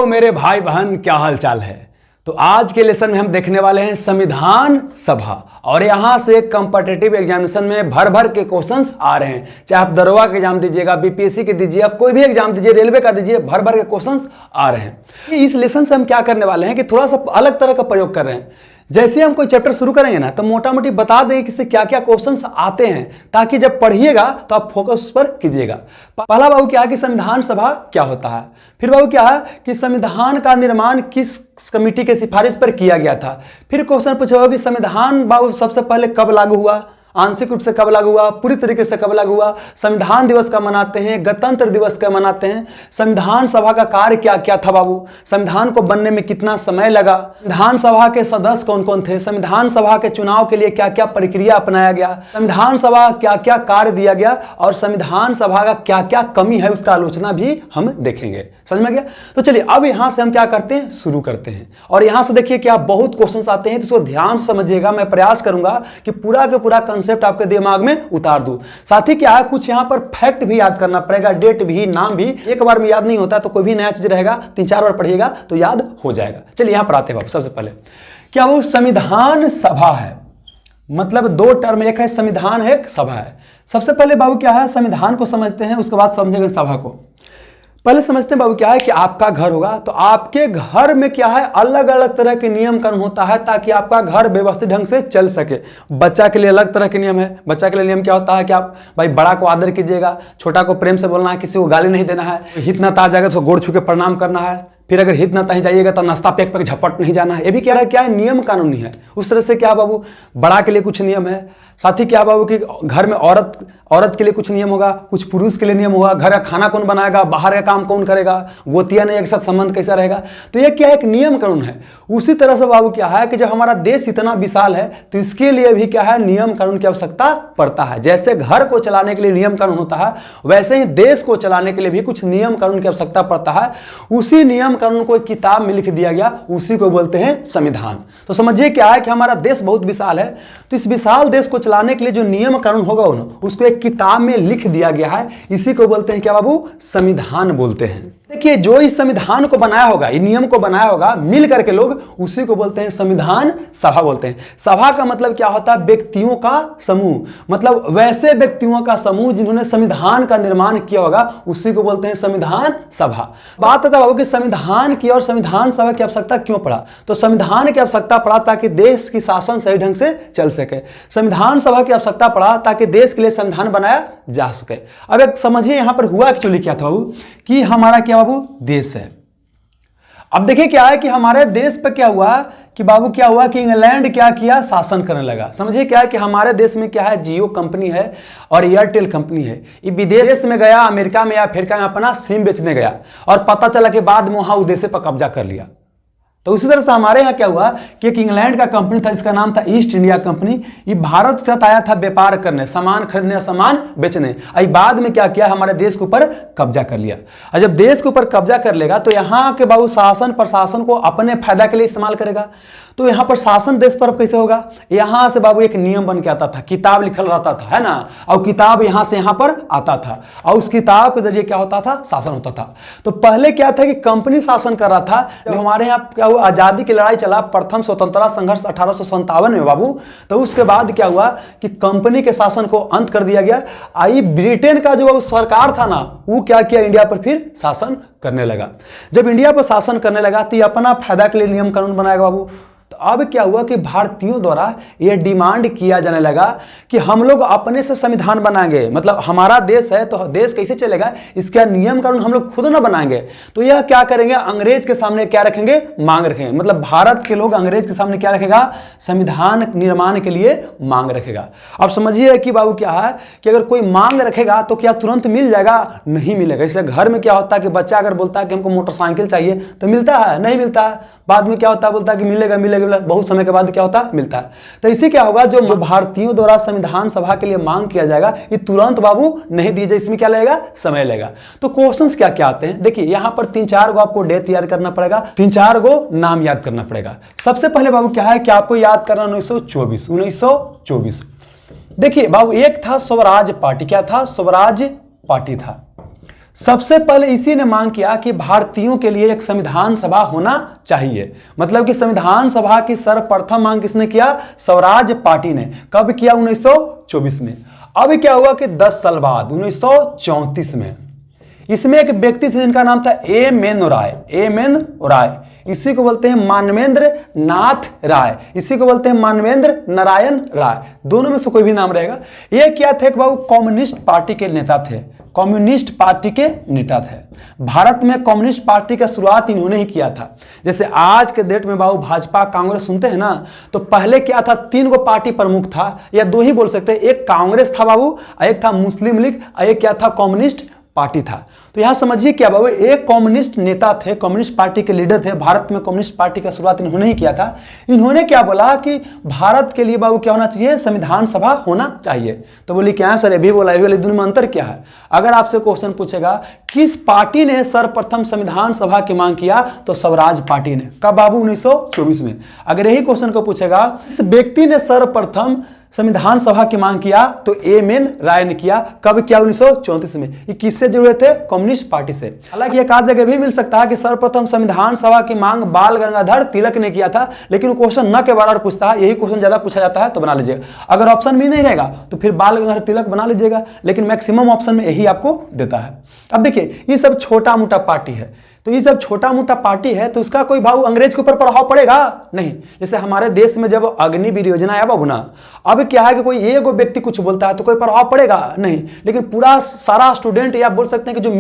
Hello मेरे भाई बहन, क्या हाल चाल है। तो आज के लेसन में हम देखने वाले हैं संविधान सभा। और यहां से कॉम्पिटिटिव एग्जामिनेशन में भर भर के क्वेश्चंस आ रहे हैं। चाहे आप दरोगा का एग्जाम दीजिएगा, बीपीएससी के दीजिए, आप कोई भी एग्जाम दीजिए, रेलवे का दीजिए, भर भर के क्वेश्चंस आ रहे हैं। इस लेसन से हम क्या करने वाले हैं कि थोड़ा सा अलग तरह का प्रयोग कर रहे हैं। जैसे हम कोई चैप्टर शुरू करेंगे ना, तो मोटा मोटी बता दें कि इससे क्या क्या क्वेश्चंस आते हैं, ताकि जब पढ़िएगा तो आप फोकस उस पर कीजिएगा। पहला बाबू क्या है कि संविधान सभा क्या होता है। फिर बाबू क्या है कि संविधान का निर्माण किस कमेटी के सिफारिश पर किया गया था। फिर क्वेश्चन पूछा होगा कि संविधान बाबू सबसे पहले कब लागू हुआ, आंशिक रूप से कब लागू हुआ, पूरी तरीके से कब लागू हुआ, संविधान दिवस का मनाते हैं, गणतंत्र दिवस का मनाते हैं, संविधान सभा का कार्य क्या क्या था बाबू, संविधान को बनने में कितना समय लगा, संविधान सभा के सदस्य कौन कौन थे, संविधान सभा के चुनाव के लिए क्या क्या प्रक्रिया अपनाया गया, संविधान सभा क्या क्या कार्य दिया गया, और संविधान सभा का क्या क्या कमी है उसका आलोचना भी हम देखेंगे। समझ में गया। तो चलिए अब यहां से हम क्या करते हैं, शुरू करते हैं। और यहां से देखिए क्या बहुत क्वेश्चंस आते हैं, तो इसको ध्यान से समझिएगा। मैं प्रयास करूंगा कि पूरा का पूरा कंसेप्ट आपके दिमाग में उतार दूं। साथ ही क्या है, कुछ यहां पर फैक्ट भी याद करना पड़ेगा, डेट भी, नाम भी। एक बार में याद नहीं होता, तो कोई भी नया चीज रहेगा 3-4 बार पढ़िएगा तो याद हो जाएगा। चलिए यहां पर आते हैं बाबू। सबसे पहले क्या वो संविधान सभा है, मतलब दो टर्म, एक है संविधान है, एक सभा है। सबसे पहले बाबू क्या है, संविधान को समझते हैं, उसके बाद समझेंगे सभा को। पहले समझते हैं बाबू क्या है कि आपका घर होगा, तो आपके घर में क्या है, अलग अलग तरह के नियम कानून होता है, ताकि आपका घर व्यवस्थित ढंग से चल सके। बच्चा के लिए अलग तरह के नियम है। बच्चा के लिए नियम क्या होता है कि आप भाई बड़ा को आदर कीजिएगा, छोटा को प्रेम से बोलना है, किसी को गाली नहीं देना है, हित न ता जाएगा तो गोड़ छू के प्रणाम करना है, फिर अगर हित न ताही जाइएगा तो नाश्ता पेक पे झपट नहीं जाना है। ये भी कह रहा है क्या है, नियम कानूनी है। उस तरह से क्या बाबू, बड़ा के लिए कुछ नियम है। साथ ही क्या बाबू कि घर में औरत के लिए कुछ नियम होगा, कुछ पुरुष के लिए नियम होगा, घर का खाना कौन बनाएगा, बाहर का काम कौन करेगा, गोतिया ने एक साथ संबंध कैसा रहेगा। तो ये क्या है, एक नियम कानून है। उसी तरह से बाबू क्या है कि जब हमारा देश इतना विशाल है, तो इसके लिए भी क्या है, नियम कानून की आवश्यकता पड़ता है। जैसे घर को चलाने के लिए नियम कानून होता है, वैसे ही देश को चलाने के लिए भी कुछ नियम कानून की आवश्यकता पड़ता है। उसी नियम कानून को एक किताब में लिख दिया गया, उसी को बोलते हैं संविधान। तो समझिए क्या है कि हमारा देश बहुत विशाल है, तो इस विशाल देश को चलाने के लिए जो नियम कानून होगा उसको एक किताब में लिख दिया गया है। इसी को बोलते हैं क्या बाबू, संविधान बोलते हैं। देखिए जो इस संविधान को बनाया होगा, इन नियम को बनाया होगा मिल करके लोग, उसी को बोलते हैं संविधान सभा बोलते हैं। सभा का मतलब क्या होता है, व्यक्तियों का समूह, मतलब वैसे व्यक्तियों का समूह जिन्होंने संविधान का निर्माण किया होगा, उसी को बोलते हैं संविधान सभा। बात आता है कि संविधान की और संविधान सभा की आवश्यकता क्यों पड़ा। तो संविधान की आवश्यकता पड़ा ताकि देश की शासन सही ढंग से चल सके। संविधान सभा की आवश्यकता पड़ा ताकि देश के लिए संविधान बनाया जा सके। अब एक समझिए यहां पर हुआ एक्चुअली क्या था बाबू, कि हमारा क्या बाबू देश है। अब देखिए क्या है कि हमारे देश पे क्या हुआ कि बाबू क्या हुआ कि इंग्लैंड क्या किया, शासन करने लगा। समझिए क्या है कि हमारे देश में क्या है, जियो कंपनी है और एयरटेल कंपनी है। ये विदेश में गया, अमेरिका में या अफ्रीका में अपना सिम बेचने गया, और पता चला कि बाद में वहां उस देश पर कब्जा कर लिया। तो उसी तरह से हमारे यहाँ क्या हुआ कि एक इंग्लैंड का कंपनी था, इसका नाम था ईस्ट इंडिया कंपनी। ये भारत के साथ आया था व्यापार करने, सामान खरीदने, सामान बेचने। बाद में क्या किया, हमारे देश के ऊपर कब्जा कर लिया। और जब देश के ऊपर कब्जा कर लेगा तो यहाँ के बाबू शासन प्रशासन को अपने फायदा के लिए इस्तेमाल करेगा। तो यहाँ पर शासन देश पर कैसे होगा, यहाँ से बाबू एक नियम बन के आता था, किताब लिखल रहता था, है ना, और किताब यहाँ से यहाँ पर आता था, और उस किताब के जरिए क्या होता था, शासन होता था। तो पहले क्या था कि कंपनी शासन कर रहा था। जब हमारे यहाँ क्या हुआ, आजादी की लड़ाई चला, प्रथम स्वतंत्रता संघर्ष 1857 में बाबू, तो उसके बाद क्या हुआ कि कंपनी के शासन को अंत कर दिया गया। आई ब्रिटेन का जो सरकार था ना, वो क्या किया, इंडिया पर फिर शासन करने लगा। जब इंडिया पर शासन करने लगा तो ये अपना फायदा के लिए नियम कानून बनाएगा बाबू। तो अब क्या हुआ कि भारतीयों द्वारा यह डिमांड किया जाने लगा कि हम लोग अपने से संविधान बनाएंगे, मतलब हमारा देश है तो देश कैसे चलेगा, इसका नियम कानून हम लोग खुद ना बनाएंगे। तो यह क्या करेंगे, अंग्रेज के सामने क्या रखेंगे, मांग रखेंगे। मतलब भारत के लोग अंग्रेज के सामने क्या रखेगा, संविधान निर्माण के लिए मांग रखेगा। अब समझिए कि बाबू क्या है कि अगर कोई मांग रखेगा तो क्या तुरंत मिल जाएगा, नहीं मिलेगा। जैसे घर में क्या होता है कि बच्चा अगर बोलता है कि हमको मोटरसाइकिल चाहिए, तो मिलता है, नहीं मिलता है। बाद में क्या होता है, बोलता है कि मिलेगा मिलेगा, बहुत समय के बाद क्या होता है, मिलता है। तो इसी क्या होगा, जो भारतीयों द्वारा संविधान सभा के लिए मांग किया जाएगा, ये तुरंत बाबू नहीं दी जाए, इसमें क्या लगेगा, समय लगेगा। तो क्वेश्चंस क्या क्या आते हैं, देखिए यहां पर 3-4 गो आपको डेट याद करना पड़ेगा, 3-4 गो नाम याद करना पड़ेगा। सबसे पहले बाबू क्या है कि आपको याद करना 1924। देखिए बाबू एक था स्वराज पार्टी, क्या था, स्वराज पार्टी था। सबसे पहले इसी ने मांग किया कि भारतीयों के लिए एक संविधान सभा होना चाहिए। मतलब कि संविधान सभा की सर्वप्रथम मांग किसने किया? स्वराज पार्टी ने। कब किया? 1924 में। अब क्या हुआ कि 10 साल बाद 1934 में इसमें एक व्यक्ति थे जिनका नाम था एम.एन. राय। एम.एन. राय, इसी को बोलते हैं मानवेंद्र नाथ राय, इसी को बोलते हैं मानवेंद्र नारायण राय, दोनों में से कोई भी नाम रहेगा। ये क्या थे? बाबू कम्युनिस्ट पार्टी के नेता थे। कम्युनिस्ट पार्टी के नेता थे। भारत में कम्युनिस्ट पार्टी का शुरुआत इन्होंने ही किया था। जैसे आज के डेट में बाबू भाजपा कांग्रेस सुनते हैं ना, तो पहले क्या था? 3 गो पार्टी प्रमुख था, या 2 ही बोल सकते हैं। एक कांग्रेस था बाबू, एक था मुस्लिम लीग, एक क्या था? कम्युनिस्ट पार्टी था। तो यहां समझिए क्या बाबू, एक कम्युनिस्ट नेता थे, कम्युनिस्ट पार्टी के लीडर थे। भारत में कम्युनिस्ट पार्टी का शुरुआत इन्होंने ही किया था। इन्होंने क्या बोला कि भारत के लिए बाबू क्या होना चाहिए? संविधान सभा होना चाहिए। तो बोली क्या सर, अभी बोला, अभी बोले, दोनों में अंतर क्या है? अगर आपसे क्वेश्चन पूछेगा किस पार्टी ने सर्वप्रथम संविधान सभा की मांग किया, तो स्वराज पार्टी ने। कब बाबू? 1924 में। अगर यही क्वेश्चन को पूछेगा इस व्यक्ति ने सर्वप्रथम संविधान सभा की मांग किया, तो एम.एन. राय ने किया। कब किया? 1934 में। ये किससे जुड़े थे? कम्युनिस्ट पार्टी से। हालांकि एक आध जगह भी मिल सकता है कि सर्वप्रथम संविधान सभा की मांग बाल गंगाधर तिलक ने किया था, लेकिन क्वेश्चन न के बार पूछता है, यही क्वेश्चन ज्यादा पूछा जाता है, तो बना लीजिएगा। अगर ऑप्शन भी नहीं रहेगा तो फिर बाल गंगाधर तिलक बना लीजिएगा, लेकिन मैक्सिमम ऑप्शन में यही आपको देता है। अब देखिए, ये सब छोटा मोटा पार्टी है, तो ये सब छोटा मोटा पार्टी है, तो उसका कोई भाव अंग्रेज के ऊपर प्रभाव पड़ेगा नहीं। जैसे हमारे देश में जब अग्निवीर योजना आया बाबू ना, अब क्या है कि कोई एक व्यक्ति कुछ बोलता है तो कोई प्रभाव पड़ेगा नहीं, लेकिन पूरा सारा स्टूडेंट या बोल सकते हैं कि जो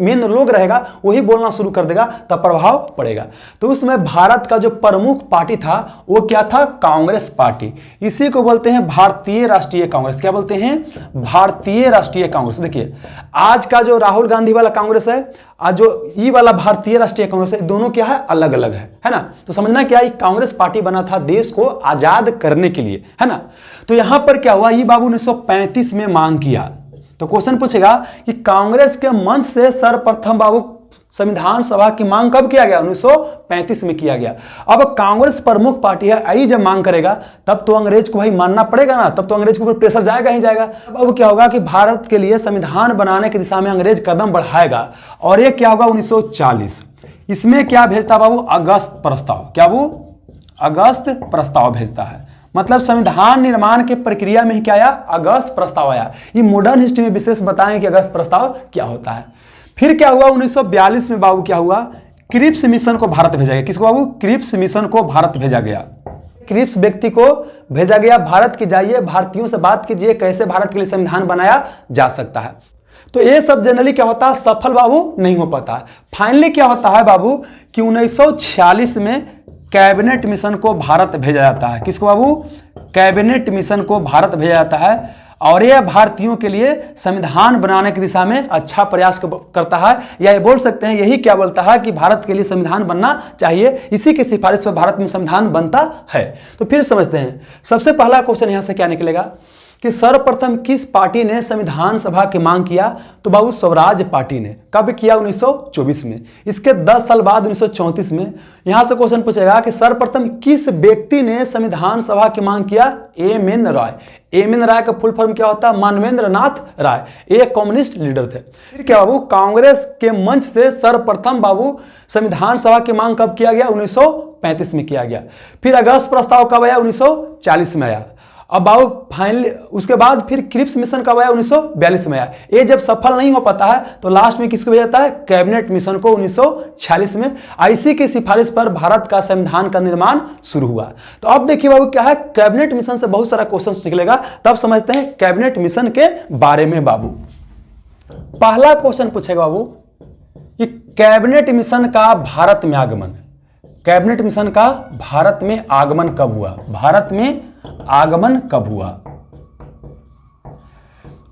मेन लोग रहेगा वही बोलना शुरू कर देगा, तब प्रभाव पड़ेगा। तो उसमें भारत का जो प्रमुख पार्टी था वो क्या था? कांग्रेस पार्टी। इसी को बोलते हैं भारतीय राष्ट्रीय कांग्रेस। क्या बोलते हैं? भारतीय राष्ट्रीय कांग्रेस। देखिए, आज का जो राहुल गांधी वाला कांग्रेस है, आज जो ये वाला भारतीय राष्ट्रीय कांग्रेस है, दोनों क्या है? अलग अलग है ना। तो समझना क्या, ये कांग्रेस पार्टी बना था देश को आजाद करने के लिए, है ना। तो यहां पर क्या हुआ, ये बाबू 1935 में मांग किया। तो क्वेश्चन पूछेगा कि कांग्रेस के मंच से सर्वप्रथम बाबू संविधान सभा की मांग कब किया गया? 1935 में किया गया। अब कांग्रेस प्रमुख पार्टी है, आई जब मांग करेगा तब तो अंग्रेज को भाई मानना पड़ेगा ना, तब तो अंग्रेज के ऊपर प्रेशर जाएगा ही जाएगा। अब क्या होगा कि भारत के लिए संविधान बनाने की दिशा में अंग्रेज कदम बढ़ाएगा, और ये क्या होगा? 1940। इसमें क्या भेजता बाबू? अगस्त प्रस्ताव। क्या वो? अगस्त प्रस्ताव भेजता है। मतलब संविधान निर्माण के प्रक्रिया में क्या आया? अगस्त प्रस्ताव आया। ये मॉडर्न हिस्ट्री में विशेष बताएं कि अगस्त प्रस्ताव क्या होता है। फिर क्या हुआ? 1942 में बाबू क्या हुआ? क्रिप्स मिशन को भारत भेजा गया। किसको बाबू? क्रिप्स मिशन को भारत भेजा गया। क्रिप्स व्यक्ति को भेजा गया भारत की, जाइए भारतीयों से बात कीजिए कैसे भारत के लिए संविधान बनाया जा सकता है। तो ये सब जनरली क्या होता है? सफल बाबू नहीं हो पाता है। फाइनली क्या होता है बाबू कि 1946 में कैबिनेट मिशन को भारत भेजा जाता है। किसको बाबू? कैबिनेट मिशन को भारत भेजा जाता है, और यह भारतीयों के लिए संविधान बनाने की दिशा में अच्छा प्रयास करता है, या ये बोल सकते हैं यही क्या बोलता है कि भारत के लिए संविधान बनना चाहिए। इसी की सिफारिश पर भारत में संविधान बनता है। तो फिर समझते हैं, सबसे पहला क्वेश्चन यहां से क्या निकलेगा कि सर्वप्रथम किस पार्टी ने संविधान सभा की मांग किया? तो बाबू स्वराज पार्टी ने। कब किया? 1924 में। इसके 10 साल बाद 1934 में यहां से क्वेश्चन पूछेगा कि सर्वप्रथम किस व्यक्ति ने संविधान सभा की मांग किया? एम.एन. राय। एम.एन. राय का फुल फॉर्म क्या होता है? मानवेंद्र नाथ राय। एक कम्युनिस्ट लीडर थे। फिर क्या बाबू? कांग्रेस के मंच से सर्वप्रथम बाबू संविधान सभा की मांग कब किया गया? 1935 में किया गया। फिर अगस्त प्रस्ताव कब आया? 1940 में आया। अब बाबू फाइनली उसके बाद फिर क्रिप्स मिशन कब आया? 1942 में आया। ये जब सफल नहीं हो पाता है तो लास्ट में किसको भेजा जाता है? कैबिनेट मिशन को 1946 में। आईसी की सिफारिश पर भारत का संविधान का निर्माण शुरू हुआ। तो अब देखिए बाबू क्या है, कैबिनेट मिशन से बहुत सारा क्वेश्चन निकलेगा, तब समझते हैं कैबिनेट मिशन के बारे में। बाबू पहला क्वेश्चन पूछेगा बाबू कि कैबिनेट मिशन का भारत में आगमन, कैबिनेट मिशन का भारत में आगमन कब हुआ? भारत में आगमन कब हुआ?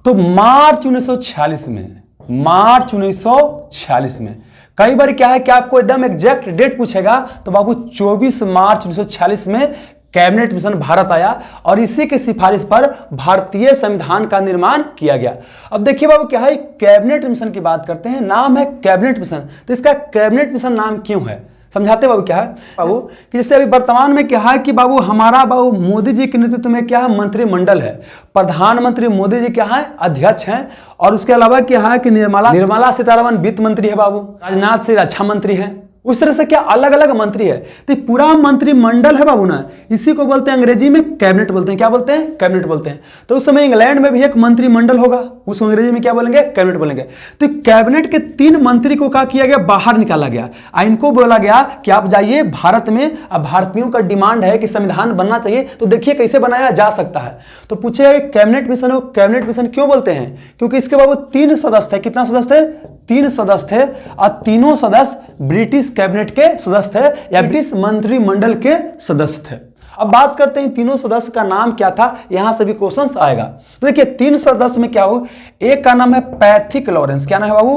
तो मार्च 1946 में। मार्च 1946 में। कई बार क्या है कि आपको एकदम एग्जैक्ट डेट पूछेगा, तो बाबू 24 मार्च 1946 में कैबिनेट मिशन भारत आया, और इसी की सिफारिश पर भारतीय संविधान का निर्माण किया गया। अब देखिए बाबू क्या है, कैबिनेट मिशन की बात करते हैं, नाम है कैबिनेट मिशन। तो इसका कैबिनेट मिशन नाम क्यों है? समझाते बाबू क्या है बाबू कि जैसे अभी वर्तमान में क्या है कि बाबू हमारा बाबू मोदी जी के नेतृत्व में क्या है मंत्रिमंडल है, प्रधानमंत्री मोदी जी क्या है अध्यक्ष हैं, और उसके अलावा क्या है कि निर्मला सीतारमण वित्त मंत्री है बाबू, राजनाथ सिंह रक्षा मंत्री है। उस तरह से क्या अलग अलग मंत्री है, तो पूरा मंत्रिमंडल है बाबू ना, इसी को बोलते हैं अंग्रेजी में कैबिनेट बोलते हैं। क्या बोलते हैं? कैबिनेट बोलते हैं। तो उस समय इंग्लैंड में भी एक मंत्रिमंडल होगा, उसको अंग्रेजी में क्या बोलेंगे? कैबिनेट बोलेंगे। तो कैबिनेट के 3 मंत्री को क्या किया गया? बाहर निकाला गया। इनको बोला गया कि आप जाइए भारत में, अब भारतीयों का डिमांड है कि संविधान बनना चाहिए, तो देखिए कैसे बनाया जा सकता है। तो पूछे कैबिनेट मिशन हो, कैबिनेट मिशन क्यों बोलते हैं? क्योंकि इसके बाबू 3 सदस्य थे। कितना सदस्य थे? 3 सदस्य थे, और तीनों सदस्य ब्रिटिश कैबिनेट के सदस्य थे या ब्रिटिश मंत्रिमंडल के सदस्य थे। अब बात करते हैं तीनों सदस्य का नाम क्या था, यहां से भी क्वेश्चन आएगा। तो देखिए 3 सदस्य में क्या हो, एक का नाम है पैथिक लॉरेंस। क्या नाम है बाबू?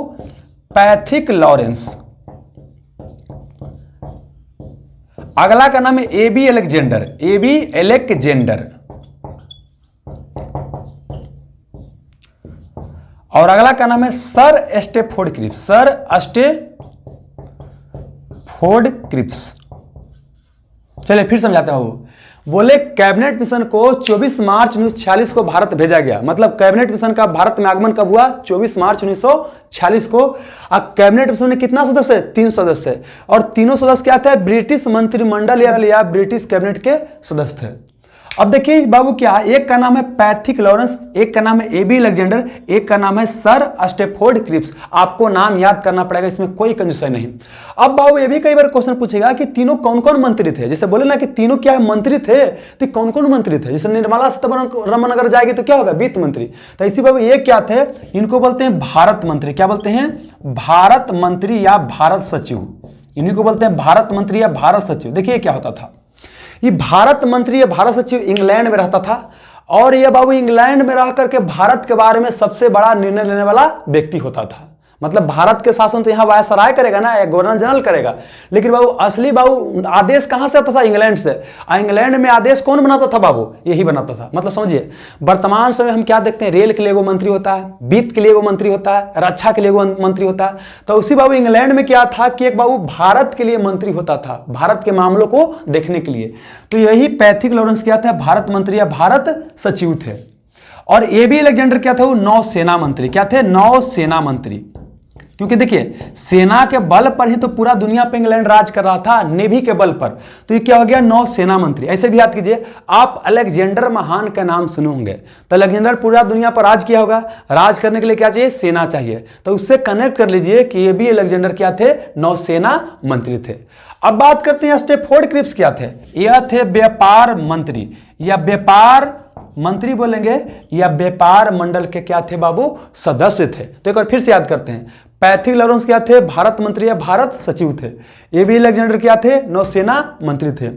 Pethick Lawrence. अगला का नाम है एबी अलेक्जेंडर। AB Alexander. और अगला का नाम है sir Stafford Cripps. Sir Stafford Cripps. चलिए फिर समझाते हैं बाबू। बोले कैबिनेट मिशन को 24 मार्च 1946 को भारत भेजा गया। मतलब कैबिनेट मिशन का भारत में आगमन कब हुआ? 24 मार्च 1946 को। कैबिनेट मिशन में कितना सदस्य है? 3 सदस्य। और तीनों सदस्य क्या थे? ब्रिटिश मंत्रिमंडल या ब्रिटिश कैबिनेट के सदस्य थे। अब देखिए बाबू क्या है, एक का नाम है पैथिक लॉरेंस, एक का नाम है एबी अलेक्जेंडर, एक का नाम है सर स्टेफोर्ड क्रिप्स। आपको नाम याद करना पड़ेगा, इसमें कोई कंजूसाई नहीं। अब बाबू ये भी कई बार क्वेश्चन पूछेगा कि तीनों कौन कौन मंत्री थे। जैसे बोले ना कि तीनों क्या है मंत्री थे, तो कौन कौन मंत्री थे? जैसे निर्मला सीतारमण अगर जाएगी तो क्या होगा? वित्त मंत्री। तो इसी बाबू ये क्या थे? इनको बोलते हैं भारत मंत्री। क्या बोलते हैं? भारत मंत्री या भारत सचिव। इन्हीं को बोलते हैं भारत मंत्री या भारत सचिव। देखिए क्या होता था, ये भारत मंत्री या भारत सचिव इंग्लैंड में रहता था, और ये बाबू इंग्लैंड में रह करके भारत के बारे में सबसे बड़ा निर्णय लेने वाला व्यक्ति होता था। मतलब भारत के शासन तो यहाँ वायसराय करेगा ना, या गवर्नर जनरल करेगा, लेकिन बाबू असली बाबू आदेश कहाँ से आता था? इंग्लैंड से। इंग्लैंड में आदेश कौन बनाता था बाबू? यही बनाता था। मतलब समझिए वर्तमान समय हम क्या देखते हैं, रेल के लिए वो मंत्री होता है, वित्त के लिए वो मंत्री होता है, रक्षा के लिए वो मंत्री होता है। तो उसी बाबू इंग्लैंड में क्या था कि एक बाबू भारत के लिए मंत्री होता था, भारत के मामलों को देखने के लिए। तो यही पैथिक लॉरेंस क्या था? भारत मंत्री या भारत सचिव थे। और एबी अलेक्जेंडर क्या थे? वो नौसेना मंत्री। क्या थे? नौसेना मंत्री। क्योंकि देखिए सेना के बल पर ही तो पूरा दुनिया पे इंग्लैंड राज कर रहा था, नेवी के बल पर। तो ये क्या हो गया? नौसेना मंत्री। ऐसे भी याद कीजिए, आप अलेक्जेंडर महान का नाम सुने होंगे, तो अलेक्जेंडर पूरा दुनिया पर राज किया होगा। राज करने के लिए क्या चाहिए? सेना चाहिए। तो उससे कनेक्ट कर लीजिए कि ये भी अलेक्जेंडर क्या थे? नौसेना मंत्री थे। अब बात करते हैं स्टेफोर्ड क्रिप्स क्या थे? यह थे व्यापार मंत्री, या व्यापार मंत्री बोलेंगे, या व्यापार मंडल के क्या थे बाबू? सदस्य थे। तो एक बार फिर से याद करते हैं, पैथिक लॉरेंस क्या थे? भारत मंत्री या भारत सचिव थे। एबी अलेक्जेंडर क्या थे? नौसेना मंत्री थे।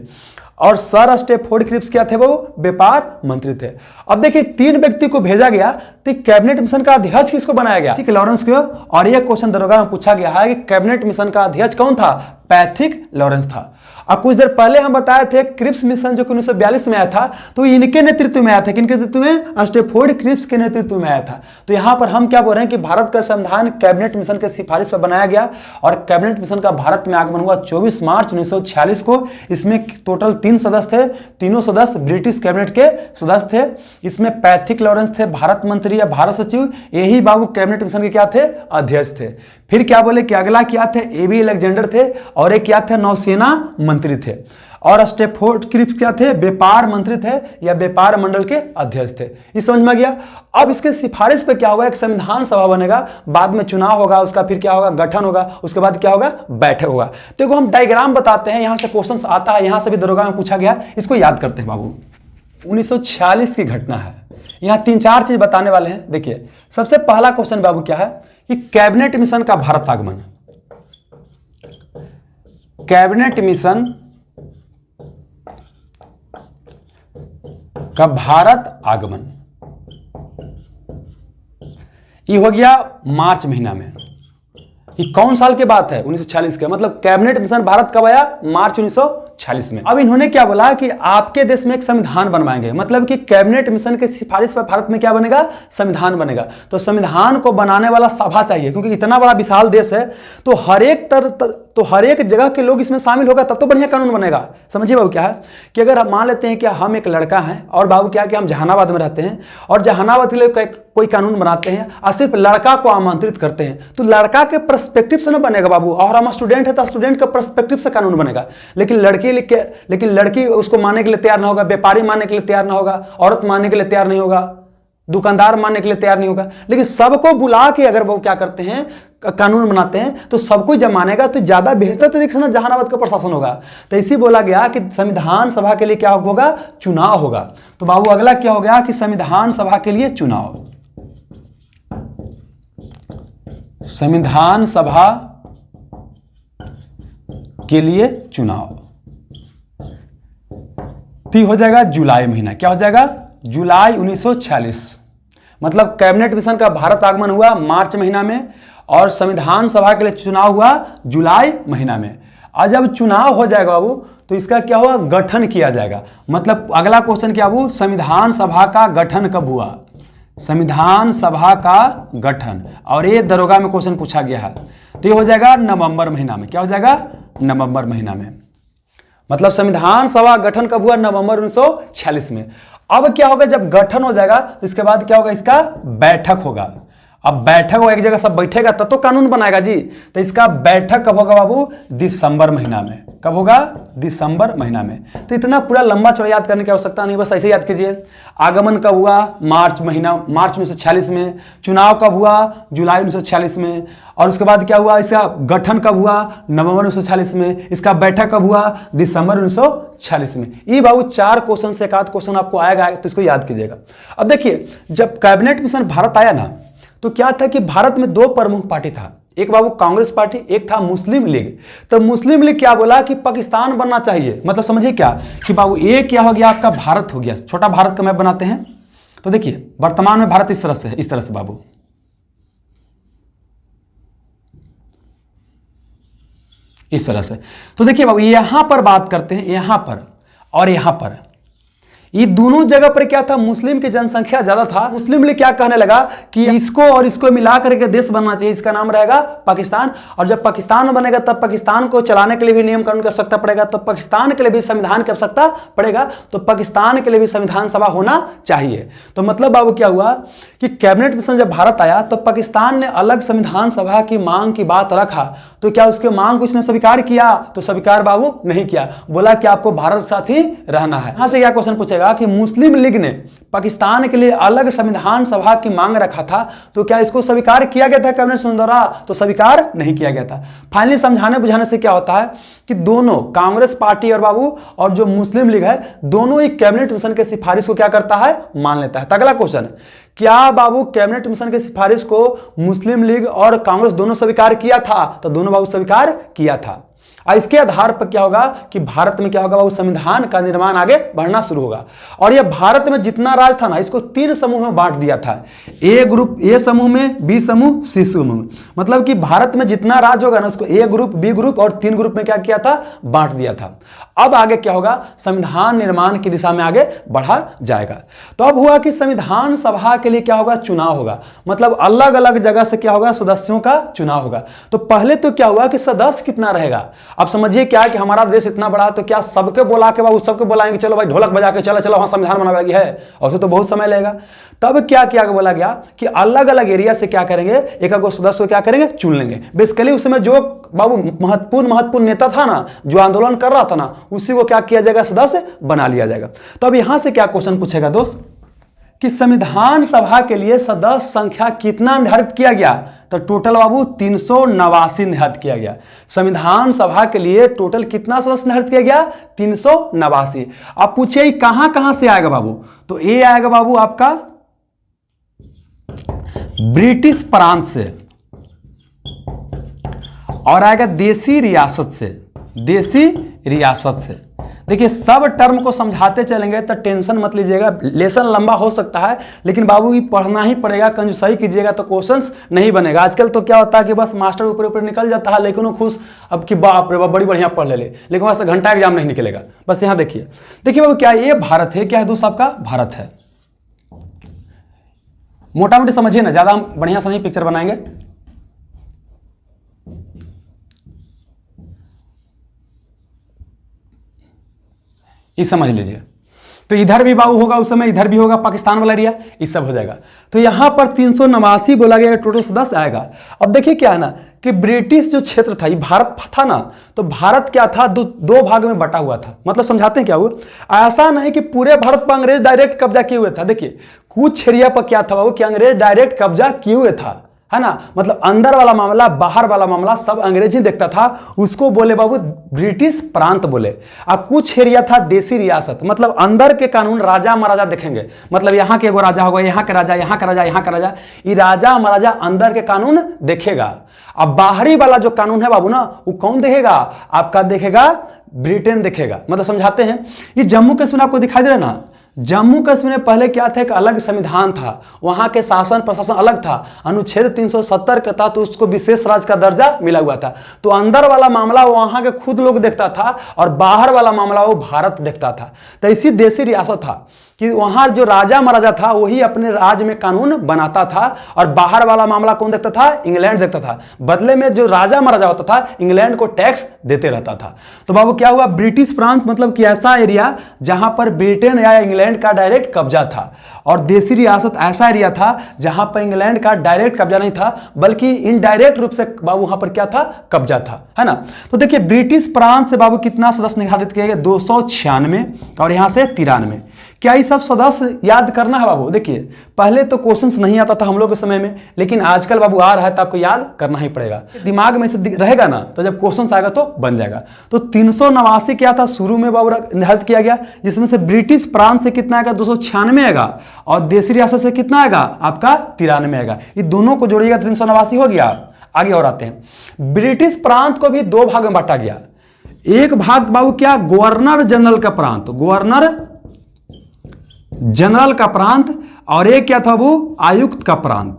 और सर स्टेफोर्ड क्रिप्स क्या थे? वो व्यापार मंत्री थे। अब देखिए 3 व्यक्ति को भेजा गया, तो कैबिनेट मिशन का अध्यक्ष किसको बनाया गया? ठीक है, लॉरेंस को। और यह क्वेश्चन दरोगा में पूछा गया है कि कैबिनेट मिशन का अध्यक्ष कौन था? पैथिक लॉरेंस था। अब कुछ देर पहले हम बताए थे क्रिप्स मिशन जो कि 1942 में आया था, तो इनके नेतृत्व में आया था। किनके नेतृत्व में? स्टेफोर्ड क्रिप्स के नेतृत्व में आया था। तो यहां पर हम क्या बोल रहे हैं कि भारत का संविधान कैबिनेट मिशन के सिफारिश पर बनाया गया, और कैबिनेट मिशन का भारत में आगमन हुआ 24 मार्च 1946 को। इसमें टोटल 3 सदस्य थे, तीनों सदस्य ब्रिटिश कैबिनेट के सदस्य थे। इसमें पैथिक लॉरेंस थे, भारत मंत्री या भारत सचिव। यही बाबू कैबिनेट मिशन के क्या थे? अध्यक्ष थे। फिर क्या बोले कि अगला क्या थे? एबी अलेक्जेंडर थे, और एक क्या थे? नौसेना मंत्री थे। और स्टेफोर्ड क्रिप्स क्या थे? व्यापार मंत्री थे या व्यापार मंडल के अध्यक्ष थे। ये समझ में गया। अब इसके सिफारिश पे क्या होगा? एक संविधान सभा बनेगा, बाद में चुनाव होगा, उसका फिर क्या होगा? गठन होगा, उसके बाद क्या होगा? बैठक होगा। देखो हम डायग्राम बताते हैं, यहां से क्वेश्चन आता है, यहां से भी दरोगा में पूछा गया, इसको याद करते हैं बाबू। 1946 की घटना है, यहां 3-4 चीज बताने वाले हैं। देखिए सबसे पहला क्वेश्चन बाबू क्या है कि कैबिनेट मिशन का भारत आगमन। कैबिनेट मिशन का भारत आगमन ये हो गया मार्च महीना में। ये कौन साल के बात है? 1946 के। मतलब कैबिनेट मिशन भारत कब आया? मार्च 1946 में। अब इन्होंने क्या बोला कि आपके देश में एक संविधान बनवाएंगे। मतलब कि कैबिनेट मिशन के सिफारिश पर भारत में क्या बनेगा? संविधान बनेगा। तो संविधान को बनाने वाला सभा चाहिए, क्योंकि इतना बड़ा विशाल देश है, तो हर एक तो हर एक जगह के लोग इसमें शामिल होगा, तब तो बढ़िया कानून बनेगा। समझिए बाबू क्या है कि अगर हम मान लेते हैं कि हम एक लड़का हैं और बाबू क्या कि हम जहानाबाद में रहते हैं और जहानाबाद के लिए कोई कानून बनाते हैं और सिर्फ लड़का को आमंत्रित करते हैं, तो लड़का के पर्सपेक्टिव से ना बनेगा बाबू, और हम स्टूडेंट है तो स्टूडेंट के पर्सपेक्टिव से कानून बनेगा। लेकिन लड़की उसको मानने के लिए तैयार ना होगा, व्यापारी मानने के लिए तैयार ना होगा, औरत मानने के लिए तैयार नहीं होगा, दुकानदार मानने के लिए तैयार नहीं होगा। लेकिन सबको बुला के अगर वो क्या करते हैं कानून बनाते हैं तो सबको जब मानेगा तो ज्यादा बेहतर तरीके से ना जहानाबाद का प्रशासन होगा। तो इसी बोला गया कि संविधान सभा के लिए क्या होगा, चुनाव होगा। तो बाबू अगला क्या हो गया कि संविधान सभा के लिए चुनाव, संविधान सभा के लिए चुनाव तो हो जाएगा जुलाई महीना। क्या हो जाएगा, जुलाई 1946। मतलब कैबिनेट मिशन का भारत आगमन हुआ मार्च महीना में और संविधान सभा के लिए चुनाव हुआ जुलाई महीना में। और जब चुनाव हो जाएगा बाबू तो इसका क्या हुआ, गठन किया जाएगा। मतलब अगला क्वेश्चन क्या बाबू, संविधान सभा का गठन कब हुआ, संविधान सभा का गठन, और ये दरोगा में क्वेश्चन पूछा गया है। तो ये हो जाएगा नवंबर महीना में। क्या हो जाएगा, नवंबर महीना में। मतलब संविधान सभा गठन कब हुआ, नवंबर 1946 में। अब क्या होगा, जब गठन हो जाएगा तो इसके बाद क्या होगा, इसका बैठक होगा। अब बैठक होगा, एक जगह सब बैठेगा तब तो कानून बनाएगा जी। तो इसका बैठक कब होगा बाबू, दिसंबर महीना में। कब होगा, दिसंबर महीना में। तो इतना पूरा लंबा चौड़ा याद करने की आवश्यकता नहीं, बस ऐसे याद कीजिए। आगमन कब हुआ, मार्च महीना, मार्च 1946 में। चुनाव कब हुआ, जुलाई 1946 में। और उसके बाद क्या हुआ, इसका गठन कब हुआ, नवंबर 1946 में। इसका बैठक कब हुआ, दिसंबर 1946 में। ये बाबू 4 क्वेश्चन से एक आध क्वेश्चन आपको आएगा तो इसको याद कीजिएगा। अब देखिए, जब कैबिनेट मिशन भारत आया ना तो क्या था कि भारत में 2 प्रमुख पार्टी था, एक बाबू कांग्रेस पार्टी, एक था मुस्लिम लीग। तो मुस्लिम लीग क्या बोला कि पाकिस्तान बनना चाहिए। मतलब समझिए क्या कि बाबू ये क्या हो गया, आपका भारत हो गया। छोटा भारत का मैप बनाते हैं तो देखिए वर्तमान में भारत इस तरह से है, इस तरह से बाबू, इस तरह से। तो देखिए बाबू यहां पर बात करते हैं, यहां पर और यहां पर, ये दोनों जगह पर क्या था, मुस्लिम की जनसंख्या ज्यादा था। मुस्लिम लीग क्या कहने लगा कि इसको और इसको मिला करके देश बनना चाहिए, इसका नाम रहेगा पाकिस्तान। और जब पाकिस्तान बनेगा तब पाकिस्तान को चलाने के लिए भी नियम कानून की आवश्यकता पड़ेगा, तो पाकिस्तान के लिए भी संविधान की आवश्यकता पड़ेगा, तो पाकिस्तान के लिए भी संविधान सभा होना चाहिए। तो मतलब बाबू क्या हुआ कि कैबिनेट मिशन जब भारत आया तो पाकिस्तान ने अलग संविधान सभा की मांग की बात रखा। तो क्या उसके मांग को इसने स्वीकार किया, तो स्वीकार बाबू नहीं किया, बोला कि आपको भारत साथ ही रहना है। यहां से क्या क्वेश्चन पूछेगा कि मुस्लिम लीग ने पाकिस्तान के लिए अलग संविधान सभा की मांग रखा था, तो क्या इसको स्वीकार किया गया था कैबिनेट मिशन द्वारा, तो स्वीकार नहीं किया गया था। फाइनली समझाने बुझाने से क्या होता है कि दोनों कांग्रेस पार्टी और बाबू और जो मुस्लिम लीग है दोनों ही कैबिनेट मिशन के सिफारिश को क्या करता है, मान लेता है। तो अगला क्वेश्चन, क्या बाबू कैबिनेट मिशन के सिफारिश को मुस्लिम लीग और कांग्रेस दोनों स्वीकार किया था, तो दोनों बाबू स्वीकार किया था। और इसके आधार पर क्या होगा कि भारत में क्या होगा बाबू, संविधान का निर्माण आगे बढ़ना शुरू होगा। और यह भारत में जितना राज था ना इसको 3 समूह में बांट दिया था, ए ग्रुप ए समूह में, बी समूह सी समूह में। मतलब कि भारत में जितना राज होगा ना उसको ए ग्रुप, बी ग्रुप और 3 ग्रुप में क्या किया था, बांट दिया था। अब आगे क्या होगा, संविधान निर्माण की दिशा में आगे बढ़ा जाएगा। तो अब हुआ कि संविधान सभा के लिए क्या होगा, चुनाव होगा। मतलब अलग अलग जगह से क्या होगा, सदस्यों का चुनाव होगा। तो पहले तो क्या हुआ कि सदस्य कितना रहेगा। अब समझिए क्या कि हमारा देश इतना बड़ा, तो क्या सबके बोला के बाबू सबके बोलाएंगे चलो भाई ढोलक बजा के चलो चलो वहां संविधान बना लगी है, और फिर तो बहुत समय लगेगा। तब क्या किया बोला गया कि अलग अलग एरिया से क्या करेंगे, एक एक सदस्य को क्या करेंगे, चुन लेंगे। बेसिकली उस समय जो बाबू महत्वपूर्ण नेता था ना, जो आंदोलन कर रहा था ना, उसी को क्या किया जाएगा, सदस्य बना लिया जाएगा। तो अब यहां से क्या क्वेश्चन पूछेगा दोस्त कि संविधान सभा के लिए सदस्य संख्या कितना निर्धारित किया गया, तो टोटल बाबू 389 निर्धारित किया गया। संविधान सभा के लिए टोटल कितना सदस्य निर्धारित किया गया, 389। अब पूछिए कहां कहां से आएगा बाबू, तो ए आएगा बाबू आपका ब्रिटिश प्रांत से, और आएगा देसी रियासत से, देसी रियासत से। देखिए सब टर्म को समझाते चलेंगे तो टेंशन मत लीजिएगा, लेसन लंबा हो सकता है लेकिन बाबू की पढ़ना ही पड़ेगा, कंजूसाई कीजिएगा तो क्वेश्चंस नहीं बनेगा। आजकल तो क्या होता है कि बस मास्टर ऊपर ऊपर निकल जाता है, लेकिन वो खुश अब कि बाप रे बाप बड़ी बढ़िया पढ़ ले, लेकिन वहां से घंटा एग्जाम नहीं निकलेगा। बस यहाँ देखिए बाबू क्या ये भारत है, क्या है दोस्त आपका भारत है। मोटा मोटी समझिए ना, ज्यादा हम बढ़िया से नहीं पिक्चर बनाएंगे। ये समझ लीजिए। तो इधर भी बाबू होगा उस समय, इधर भी होगा पाकिस्तान वाला एरिया, ये सब हो जाएगा। तो यहां पर 389 बोला गया, टोटल सदस्य आएगा। अब देखिए क्या है ना कि ब्रिटिश जो क्षेत्र था, ये भारत था ना, तो भारत क्या था, दो भाग में बटा हुआ था। मतलब समझाते हैं क्या हुआ। ऐसा नहीं कि पूरे भारत पर अंग्रेज डायरेक्ट कब्जा किए हुए था। देखिए कुछ एरिया पर क्या था बाबू कि अंग्रेज डायरेक्ट कब्जा किए हुए था, है ना। मतलब अंदर वाला मामला, बाहर वाला मामला सब अंग्रेज ही देखता था, उसको बोले बाबू ब्रिटिश प्रांत बोले। अब कुछ एरिया था देसी रियासत, मतलब अंदर के कानून राजा महाराजा देखेंगे। मतलब यहाँ के एगो राजा होगा, यहाँ के राजा, यहाँ का राजा, यहाँ का राजा, ये राजा महाराजा अंदर के कानून देखेगा। अब बाहरी वाला जो कानून है बाबू ना, वो कौन देखेगा, आपका देखेगा ब्रिटेन देखेगा। मतलब समझाते हैं, ये जम्मू कश्मीर आपको दिखाई दे रहा है ना, जम्मू कश्मीर में पहले क्या था, एक अलग संविधान था, वहां के शासन प्रशासन अलग था। अनुच्छेद 370 के तहत उसको विशेष राज्य का दर्जा मिला हुआ था। तो अंदर वाला मामला वहां के खुद लोग देखता था और बाहर वाला मामला वो भारत देखता था। तो इसी देसी रियासत था कि वहां जो राजा महाराजा था वही अपने राज्य में कानून बनाता था और बाहर वाला मामला कौन देखता था, इंग्लैंड देखता था। बदले में जो राजा महाराजा होता था इंग्लैंड को टैक्स देते रहता था। तो बाबू क्या हुआ, ब्रिटिश प्रांत मतलब कि ऐसा एरिया जहां पर ब्रिटेन या इंग्लैंड का डायरेक्ट कब्जा था, और देसी रियासत ऐसा एरिया था जहां पर इंग्लैंड का डायरेक्ट कब्जा नहीं था बल्कि इनडायरेक्ट रूप से बाबू वहां पर क्या था, कब्जा था, है ना। तो देखिए ब्रिटिश प्रांत से बाबू कितना सदस्य निर्धारित किए गए, 296, और यहां से 93। क्या ये सब सदस्य याद करना है बाबू। देखिए पहले तो क्वेश्चंस नहीं आता था हम लोग के समय में, लेकिन आजकल बाबू आ रहा है तो आपको याद करना ही पड़ेगा। दिमाग में से रहेगा ना तो जब क्वेश्चंस आएगा तो बन जाएगा। तो 389 क्या था शुरू में बाबू निर्धारित किया गया, जिसमें से ब्रिटिश प्रांत से कितना आएगा, 296 आएगा, और देसी रियासत से कितना आएगा आपका 93 आएगा। ये दोनों को जोड़िएगा 389 हो गया। आगे और आते हैं, ब्रिटिश प्रांत को भी दो भाग में बांटा गया। एक भाग बाबू क्या, गवर्नर जनरल का प्रांत, गवर्नर जनरल का प्रांत, और एक क्या था वो, आयुक्त का प्रांत।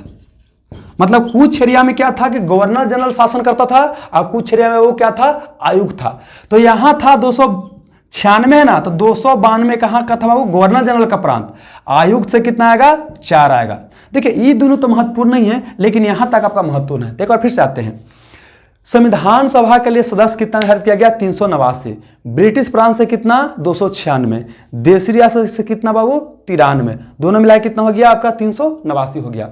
मतलब कुछ एरिया में क्या था कि गवर्नर जनरल शासन करता था और कुछ एरिया में वो क्या था, आयुक्त था। तो यहां था 296 है ना, तो 292 कहां का था बाबू, गवर्नर जनरल का प्रांत। आयुक्त से कितना आएगा, 4 आएगा। देखिए ये दोनों तो महत्वपूर्ण नहीं है, लेकिन यहां तक आपका महत्वपूर्ण है। एक बार फिर से आते हैं, संविधान सभा के लिए सदस्य कितना निर्धारित किया गया, 389। ब्रिटिश प्रांत से कितना, 296। देसी रियासत से कितना बाबू, 93। दोनों मिलाए कितना हो गया आपका, 389 हो गया।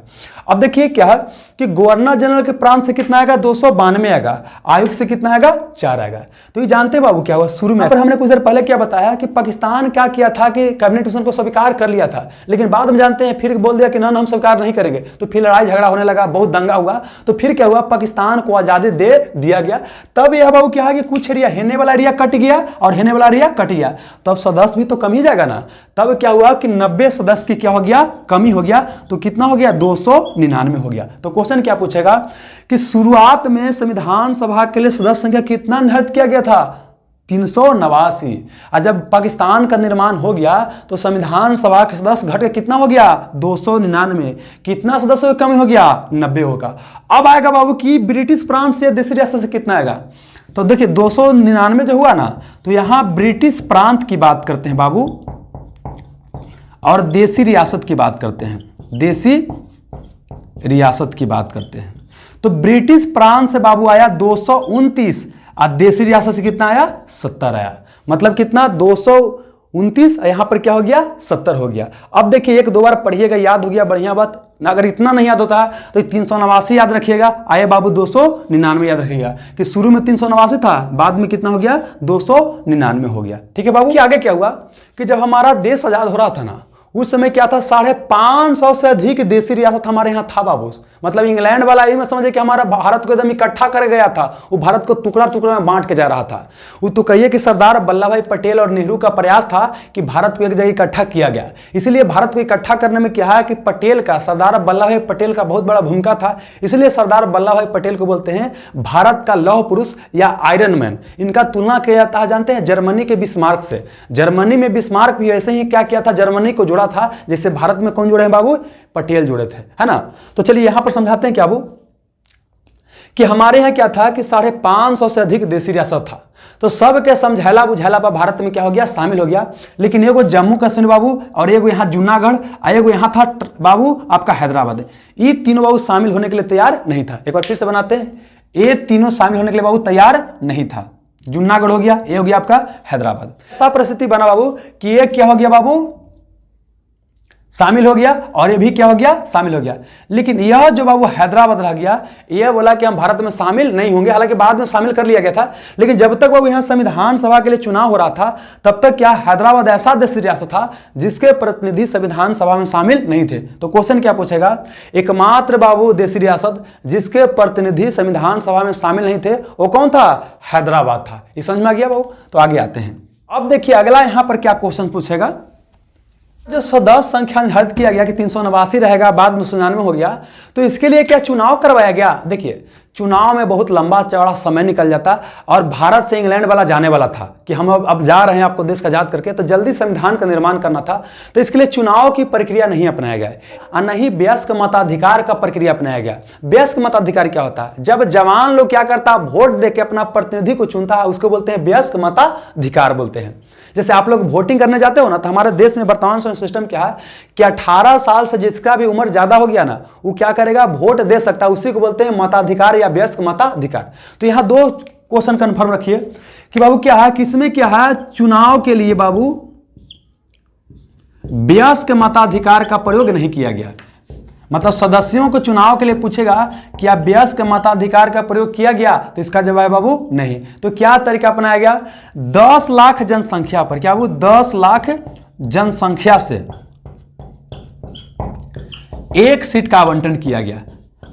अब देखिए क्या है कि गवर्नर जनरल के प्रांत से कितना आएगा, 292 आएगा, आयुक्त से कितना आएगा, 4 आएगा। तो ये जानते हैं बाबू क्या हुआ शुरू में, पर हमने कुछ देर पहले क्या बताया कि पाकिस्तान क्या किया था कि कैबिनेट मिशन को स्वीकार कर लिया था, लेकिन बाद में जानते हैं फिर बोल दिया कि ना हम स्वीकार नहीं करेंगे। तो फिर लड़ाई झगड़ा होने लगा, बहुत दंगा हुआ। तो फिर क्या हुआ, पाकिस्तान को आजादी दे दिया गया। तब यह बाबू क्या है कि कुछ एरिया, हेने वाला एरिया कट गया और हेने वाला एरिया कट गया, तब सदस्य भी तो कम ही जाएगा ना। तब क्या हुआ कि 90 सदस्य की क्या हो गया, कमी हो गया। तो कितना हो गया, 299 हो गया। तो क्वेश्चन क्या पूछेगा कि शुरुआत में संविधान सभा के लिए सदस्य संख्या कितना निर्धारित किया गया था, 389। और जब पाकिस्तान का निर्माण हो गया तो संविधान सभा के सदस्य घट के कितना हो गया, 299। कितना सदस्य कमी हो गया, 90 होगा। अब आएगा बाबू की ब्रिटिश प्रांत से देसी रियासत से कितना आएगा। तो देखिए 299 जो हुआ ना, तो यहां ब्रिटिश प्रांत की बात करते हैं बाबू और देसी रियासत की बात करते हैं, देसी रियासत की बात करते हैं। तो ब्रिटिश प्रांत से बाबू आया 229 और देसी रियासत से कितना आया, 70 आया। मतलब कितना, 229, यहां पर क्या हो गया, 70 हो गया। अब देखिए एक दो बार पढ़िएगा, याद हो गया, बढ़िया बात। अगर इतना नहीं याद होता है तो 389 याद रखिएगा, आए बाबू 299 याद रखिएगा कि शुरू में 389 था, बाद में कितना हो गया, 299 हो गया। ठीक है बाबू। आगे क्या हुआ कि जब हमारा देश आजाद हो रहा था ना, उस समय क्या था, 550 से अधिक देसी रियासत हमारे यहाँ था बाबू। मतलब इंग्लैंड वाला ये मत समझे कि हमारा भारत को एकदम इकट्ठा कर गया था, वो भारत को टुकड़ा टुकड़ा में बांट के जा रहा था। वो तो कहिए कि सरदार वल्लभ भाई पटेल और नेहरू का प्रयास था कि भारत को एक जगह इकट्ठा किया गया। इसलिए भारत को इकट्ठा करने में क्या है कि पटेल का, सरदार वल्लभ भाई पटेल का बहुत बड़ा भूमिका था। इसलिए सरदार वल्लभ भाई पटेल को बोलते हैं भारत का लौह पुरुष या आयरन मैन। इनका तुलना किया जाता है, जानते हैं, जर्मनी के बिस्मार्क से। जर्मनी में बिस्मार्क भी ऐसे ही क्या किया था, जर्मनी को जोड़ा था, जैसे भारत में कौन जुड़े हैं बाबू, पटेल जुड़े थे, है ना। तो चलिए यहां पर समझाते हैं क्या बाबू कि हमारे यहां क्या था कि 550 से अधिक देसी रियासत था। तो सब के समझैला बुझैला पर भारत में क्या हो गया, शामिल हो गया। लेकिन एगो जम्मू कश्मीर बाबू और एगो यहाँ जूनागढ़, एगो यहाँ था बाबू आपका हैदराबाद, ये तीनों बाबू शामिल होने के लिए तैयार नहीं था। एक बार फिर से बनाते हैं, ये तीनों शामिल होने के लिए बाबू तैयार नहीं था। जूनागढ़ हो गया, ये हो गया आपका हैदराबाद। ऐसा परिस्थिति बना बाबू कि ये क्या हो गया बाबू, शामिल हो गया, और ये भी क्या हो गया, शामिल हो गया। लेकिन यह जो बाबू हैदराबाद रह गया, यह बोला कि हम भारत में शामिल नहीं होंगे, हालांकि बाद में शामिल कर लिया गया था। लेकिन जब तक बाबू यहां संविधान सभा के लिए चुनाव हो रहा था, तब तक क्या हैदराबाद ऐसा देशी रियासत था जिसके प्रतिनिधि संविधान सभा में शामिल नहीं थे। तो क्वेश्चन क्या पूछेगा, एकमात्र बाबू देशी रियासत जिसके प्रतिनिधि संविधान सभा में शामिल नहीं थे वो कौन था, हैदराबाद था। ये समझ में आ गया बाबू। तो आगे आते हैं। अब देखिए अगला यहां पर क्या क्वेश्चन पूछेगा, जो 110 संख्या निर्धारित किया गया कि 389 रहेगा, बाद में 99 हो गया, तो इसके लिए क्या चुनाव करवाया गया। देखिए चुनाव में बहुत लंबा चौड़ा समय निकल जाता, और भारत से इंग्लैंड वाला जाने वाला था कि हम अब जा रहे हैं आपको देश का आजाद करके, तो जल्दी संविधान का निर्माण करना था। तो इसके लिए चुनाव की प्रक्रिया नहीं अपनाया गया और नहीं वयस्क मताधिकार का प्रक्रिया अपनाया गया। वयस्क मताधिकार क्या होता है, जब जवान लोग क्या करता है, वोट देके अपना प्रतिनिधि को चुनता है, उसको बोलते हैं वयस्क मताधिकार बोलते हैं। जैसे आप लोग वोटिंग करने जाते हो ना, तो हमारे देश में वर्तमान सिस्टम क्या है कि 18 साल से जिसका भी उम्र ज्यादा हो गया ना, वो क्या करेगा, वोट दे सकता है। उसी को बोलते हैं मताधिकार या वयस्क मताधिकार। तो यहां दो क्वेश्चन कंफर्म रखिए कि बाबू क्या है, किसमें क्या है, चुनाव के लिए बाबू वयस्क मताधिकार का प्रयोग नहीं किया गया। मतलब सदस्यों को चुनाव के लिए पूछेगा कि आप वयस्क मताधिकार का प्रयोग किया गया, तो इसका जवाब बाबू नहीं। तो क्या तरीका अपनाया गया, 10 लाख जनसंख्या पर, क्या बाबू 10 लाख जनसंख्या से एक सीट का आवंटन किया गया।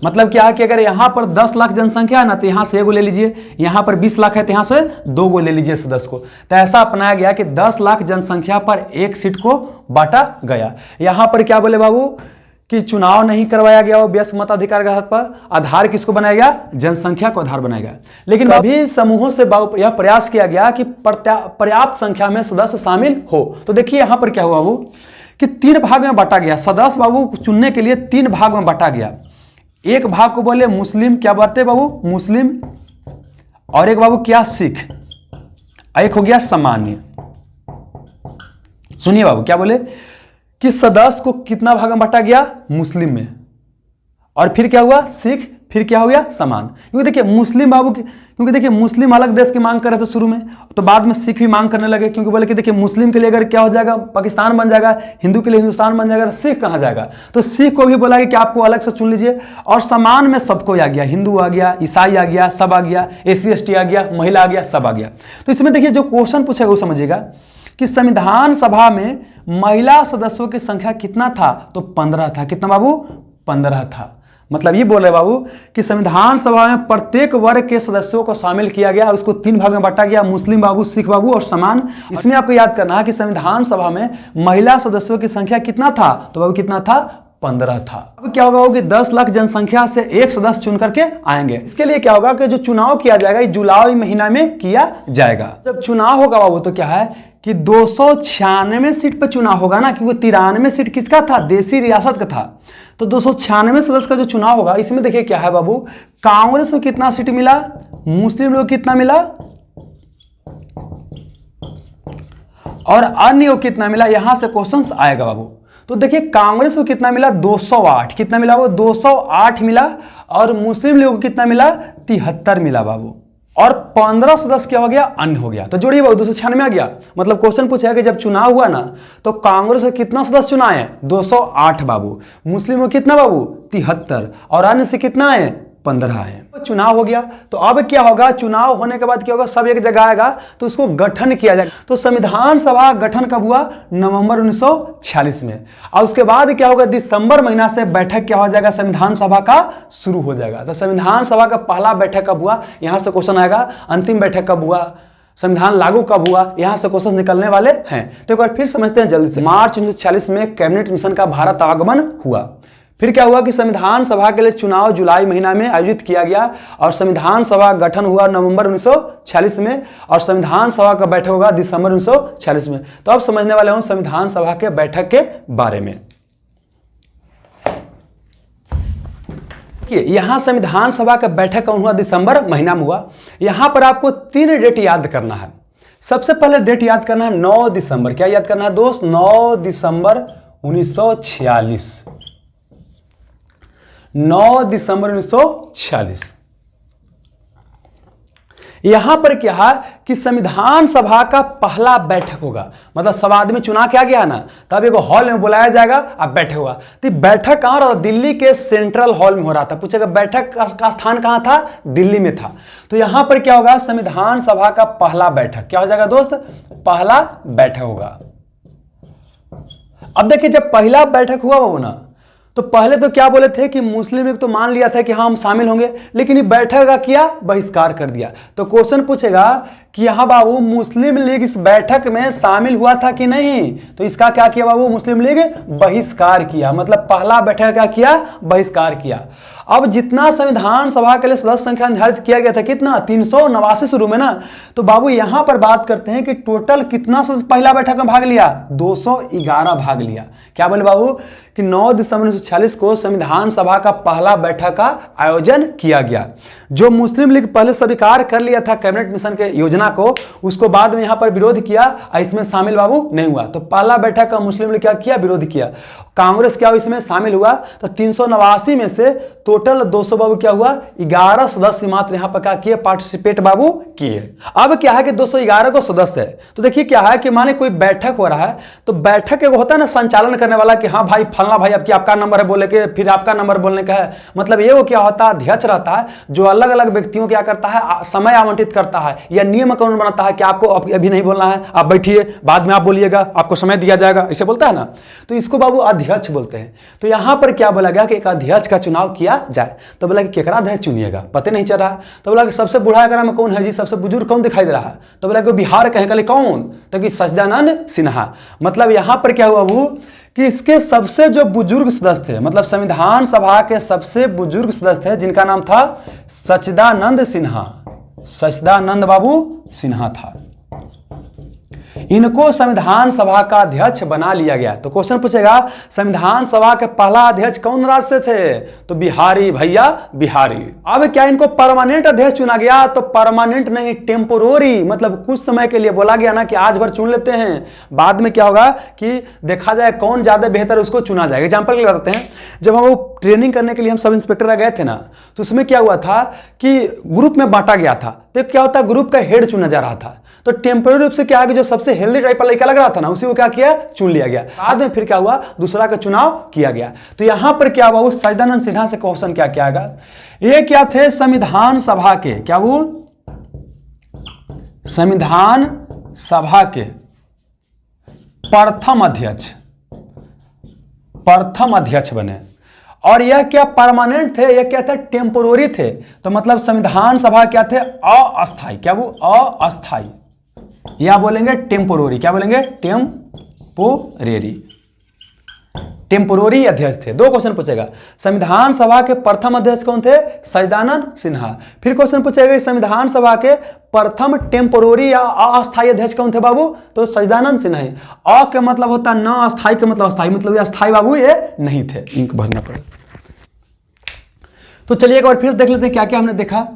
मतलब क्या है कि अगर यहां पर 10 लाख जनसंख्या है ना, तो यहां से एगो ले लीजिए, यहां पर 20 लाख है तो यहां से 2 गो ले लीजिए सदस्य को। तो ऐसा अपनाया गया कि 10 लाख जनसंख्या पर एक सीट को बांटा गया। यहां पर क्या बोले बाबू कि चुनाव नहीं करवाया गया, वो वयस्क मताधिकार के आधार पर। आधार किसको बनाया गया, जनसंख्या को आधार बनाया गया। लेकिन सभी समूहों से यह प्रयास किया गया कि पर्याप्त संख्या में सदस्य शामिल हो। तो देखिए यहां पर क्या हुआ बाबू कि 3 भाग में बांटा गया। सदस्य बाबू चुनने के लिए 3 भाग में बांटा गया। एक भाग को बोले मुस्लिम, क्या बांटे बाबू, मुस्लिम, और एक बाबू क्या, सिख, एक हो गया सामान्य। सुनिए बाबू क्या बोले कि सदस्य को कितना भाग में बांटा गया, मुस्लिम में, और फिर क्या हुआ, सिख, फिर क्या हो गया, समान। क्योंकि देखिए मुस्लिम बाबू क्योंकि देखिए मुस्लिम अलग देश की मांग कर रहे थे शुरू में, तो बाद में सिख भी मांग करने लगे, क्योंकि बोले कि देखिए मुस्लिम के लिए अगर क्या हो जाएगा, पाकिस्तान बन जाएगा, हिंदू के लिए हिंदुस्तान बन जाएगा, तो सिख कहाँ जाएगा। तो सिख को भी बोला कि आपको अलग से चुन लीजिए। और समान में सबको आ गया, हिंदू आ गया, ईसाई आ गया, सब आ गया, SC ST आ गया, महिला आ गया, सब आ गया। तो इसमें देखिए जो क्वेश्चन पूछेगा वो समझिएगा कि संविधान सभा में महिला सदस्यों की संख्या कितना था, तो 15 था। कितना बाबू, 15 था। मतलब ये बोल रहे बाबू कि संविधान सभा में प्रत्येक वर्ग के सदस्यों को शामिल किया गया, उसको 3 भाग में बांटा गया, मुस्लिम बाबू, सिख बाबू और समान। इसमें आपको याद करना है कि संविधान सभा में महिला सदस्यों की संख्या कितना था, तो बाबू कितना था, 15 था। अब क्या होगा कि 10 लाख जनसंख्या से एक सदस्य चुन करके आएंगे। इसके लिए क्या होगा कि जो चुनाव किया जाएगा, जुलाई महीना में किया जाएगा। जब चुनाव होगा बाबू तो क्या है कि 296 सीट पर चुनाव होगा ना, क्योंकि 93 सीट किसका था, देशी रियासत का था। तो 296 सदस्य का जो चुनाव होगा, इसमें देखिए क्या है बाबू, कांग्रेस को कितना सीट मिला, मुस्लिम लोग कितना मिला, और अन्य को कितना मिला, यहां से क्वेश्चन आएगा बाबू। तो देखिए कांग्रेस को कितना मिला, 208, कितना मिला वो, 208 मिला, और मुस्लिम लोगों को कितना मिला, 73 मिला बाबू, और 15 सदस्य क्या हो गया, अन्य हो गया। तो जोड़िए बाबू 296 आ गया। मतलब क्वेश्चन पूछा कि जब चुनाव हुआ ना, तो कांग्रेस को कितना सदस्य चुना है, 208 बाबू, मुस्लिम को कितना बाबू, 73, और अन्य से कितना है, 15 है। तो चुनाव हो गया। तो अब क्या होगा, चुनाव होने के बाद क्या होगा, सब एक जगह आएगा, तो उसको गठन किया जाएगा। तो संविधान सभा गठन कब हुआ, नवंबर 1946 में। और उसके बाद क्या होगा, दिसंबर महीना से बैठक क्या हो जाएगा, संविधान सभा का शुरू हो जाएगा। तो संविधान सभा का पहला बैठक कब हुआ, यहां से क्वेश्चन आएगा। अंतिम बैठक कब हुआ, संविधान लागू कब हुआ, यहां से क्वेश्चन निकलने वाले हैं। तो एक बार फिर समझते हैं जल्दी से। मार्च 1946 में कैबिनेट मिशन का भारत आगमन हुआ। फिर क्या हुआ कि संविधान सभा के लिए चुनाव जुलाई महीना में आयोजित किया गया, और संविधान सभा गठन हुआ नवंबर 1946 में, और संविधान सभा का बैठक होगा दिसंबर 1946 में। तो अब समझने वाले हूं संविधान सभा के बैठक के बारे में। यहां संविधान सभा का बैठक कौन हुआ, दिसंबर महीना में हुआ। यहां पर आपको 3 डेट याद करना है। सबसे पहले डेट याद करना है 9 दिसंबर। क्या याद करना है दोस्त, 9 दिसंबर 1946। 9 दिसंबर 1946। यहां पर क्या है कि संविधान सभा का पहला बैठक होगा, मतलब सब आदमी चुना के आ गया ना, तब एगो हॉल में बुलाया जाएगा, अब बैठक हुआ। तो बैठक कहां रहा? दिल्ली के सेंट्रल हॉल में हो रहा था। पूछेगा बैठक का स्थान कहां था? दिल्ली में था। तो यहां पर क्या होगा? संविधान सभा का पहला बैठक क्या हो जाएगा दोस्त? पहला बैठक होगा। अब देखिए जब पहला बैठक हुआ बाबू ना, तो पहले तो क्या बोले थे कि मुस्लिम लीग तो मान लिया था कि हाँ हम शामिल होंगे, लेकिन ये बैठक का किया बहिष्कार कर दिया। तो क्वेश्चन पूछेगा कि हाँ बाबू मुस्लिम लीग इस बैठक में शामिल हुआ था कि नहीं? तो इसका क्या किया बाबू? मुस्लिम लीग बहिष्कार किया, मतलब पहला बैठक क्या किया? बहिष्कार किया। अब जितना संविधान सभा के लिए सदस्य संख्या निर्धारित किया गया था, कितना? 389 शुरू में ना। तो बाबू यहां पर बात करते हैं कि टोटल कितना पहला बैठक में भाग लिया? 211 भाग लिया। क्या बोले बाबू कि 9 दिसंबर 1946 को संविधान सभा का पहला बैठक का आयोजन किया गया। जो मुस्लिम लीग पहले स्वीकार कर लिया था कैबिनेट मिशन के योजना को, उसको बाद में यहां पर विरोध किया, इसमें शामिल बाबू नहीं हुआ। तो पहला बैठक का मुस्लिम लीग क्या किया? विरोध किया। कांग्रेस क्या इसमें शामिल हुआ? तो 389 में से टोटल 200 बाबू क्या हुआ? 11 सदस्य मात्र यहां पर क्या किए? पार्टिसिपेट बाबू किए। अब क्या है कि 211 को सदस्य है। तो देखिए क्या है कि माने कोई बैठक हो रहा है, तो बैठक एक होता है ना संचालन करने वाला कि हाँ भाई फलना भाई अब आपका नंबर है बोले के, फिर आपका नंबर बोलने का है। मतलब ये वो क्या होता है? अध्यक्ष रहता है जो अलग अलग व्यक्तियों क्या करता है? समय आवंटित करता है या नियम कानून बनाता है कि आपको अभी नहीं बोलना है, आप बैठिए, बाद में आप बोलिएगा, आपको समय दिया जाएगा, इसे बोलता है ना। तो इसको बाबू अध्यक्ष बोलते हैं। तो यहां पर क्या बोला गया कि एक अध्यक्ष का चुनाव किया जाए। तो बोला कि केकरा अध्यक्ष चुनिएगा? पता नहीं चल रहा। तो बोला कि सबसे बूढ़ा एकरा में कौन है जी? सबसे बुजुर्ग कौन दिखाई दे रहा है? तो बोला कि बिहार कहे कहले कौन? तो कि सच्चिदानंद सिन्हा। मतलब यहां पर क्या हुआ वो कि इसके सबसे जो बुजुर्ग सदस्य थे, मतलब संविधान सभा के सबसे बुजुर्ग सदस्य थे जिनका नाम था सच्चिदानंद सिन्हा। सच्चिदानंद बाबू सिन्हा था। इनको संविधान सभा का अध्यक्ष बना लिया गया। तो क्वेश्चन पूछेगा संविधान सभा के पहला अध्यक्ष कौन राज्य से थे? तो बिहारी भैया, बिहारी। अब क्या इनको परमानेंट अध्यक्ष चुना गया? तो परमानेंट नहीं, टेम्पोररी, मतलब कुछ समय के लिए बोला गया ना कि आज भर चुन लेते हैं, बाद में क्या होगा कि देखा जाए कौन ज्यादा बेहतर उसको चुना जाएगा। एग्जाम्पल के लिए बताते हैं, जब हम ट्रेनिंग करने के लिए हम सब इंस्पेक्टर गए थे ना, तो उसमें क्या हुआ था कि ग्रुप में बांटा गया था। तो क्या होता है? ग्रुप का हेड चुना जा रहा था। तो टेम्पररी रूप से क्या है, जो सबसे हेल्दी टाइप का लड़का लग रहा था ना, उसी को क्या किया? चुन लिया गया। बाद में फिर क्या हुआ? दूसरा का चुनाव किया गया। तो यहां पर क्या हुआ? सच्चिदानंद सिन्हा से क्वेश्चन क्या किया गया? ये क्या थे? संविधान सभा के क्या वो? संविधान सभा के प्रथम अध्यक्ष बने। और यह क्या परमानेंट थे? यह क्या थे? टेम्पोररी थे। तो मतलब संविधान सभा क्या थे? अस्थाई। क्या वो? अस्थाई, या बोलेंगे टेम्पोररी। क्या बोलेंगे? टेम्पोररी अध्यक्ष थे। दो क्वेश्चन पूछेगा, संविधान सभा के प्रथम अध्यक्ष कौन थे? सच्चिदानंद सिन्हा। फिर क्वेश्चन पूछेगा संविधान सभा के प्रथम टेम्पोररी या अस्थायी अध्यक्ष कौन थे बाबू? तो सच्चिदानंद सिन्हा। अ के मतलब होता है न, अस्थाई के मतलब अस्थाई, मतलब ये अस्थाई बाबू ये नहीं थे। इंक भरना पड़ेगा। तो चलिए एक बार फिर देख लेते हैं क्या क्या हमने देखा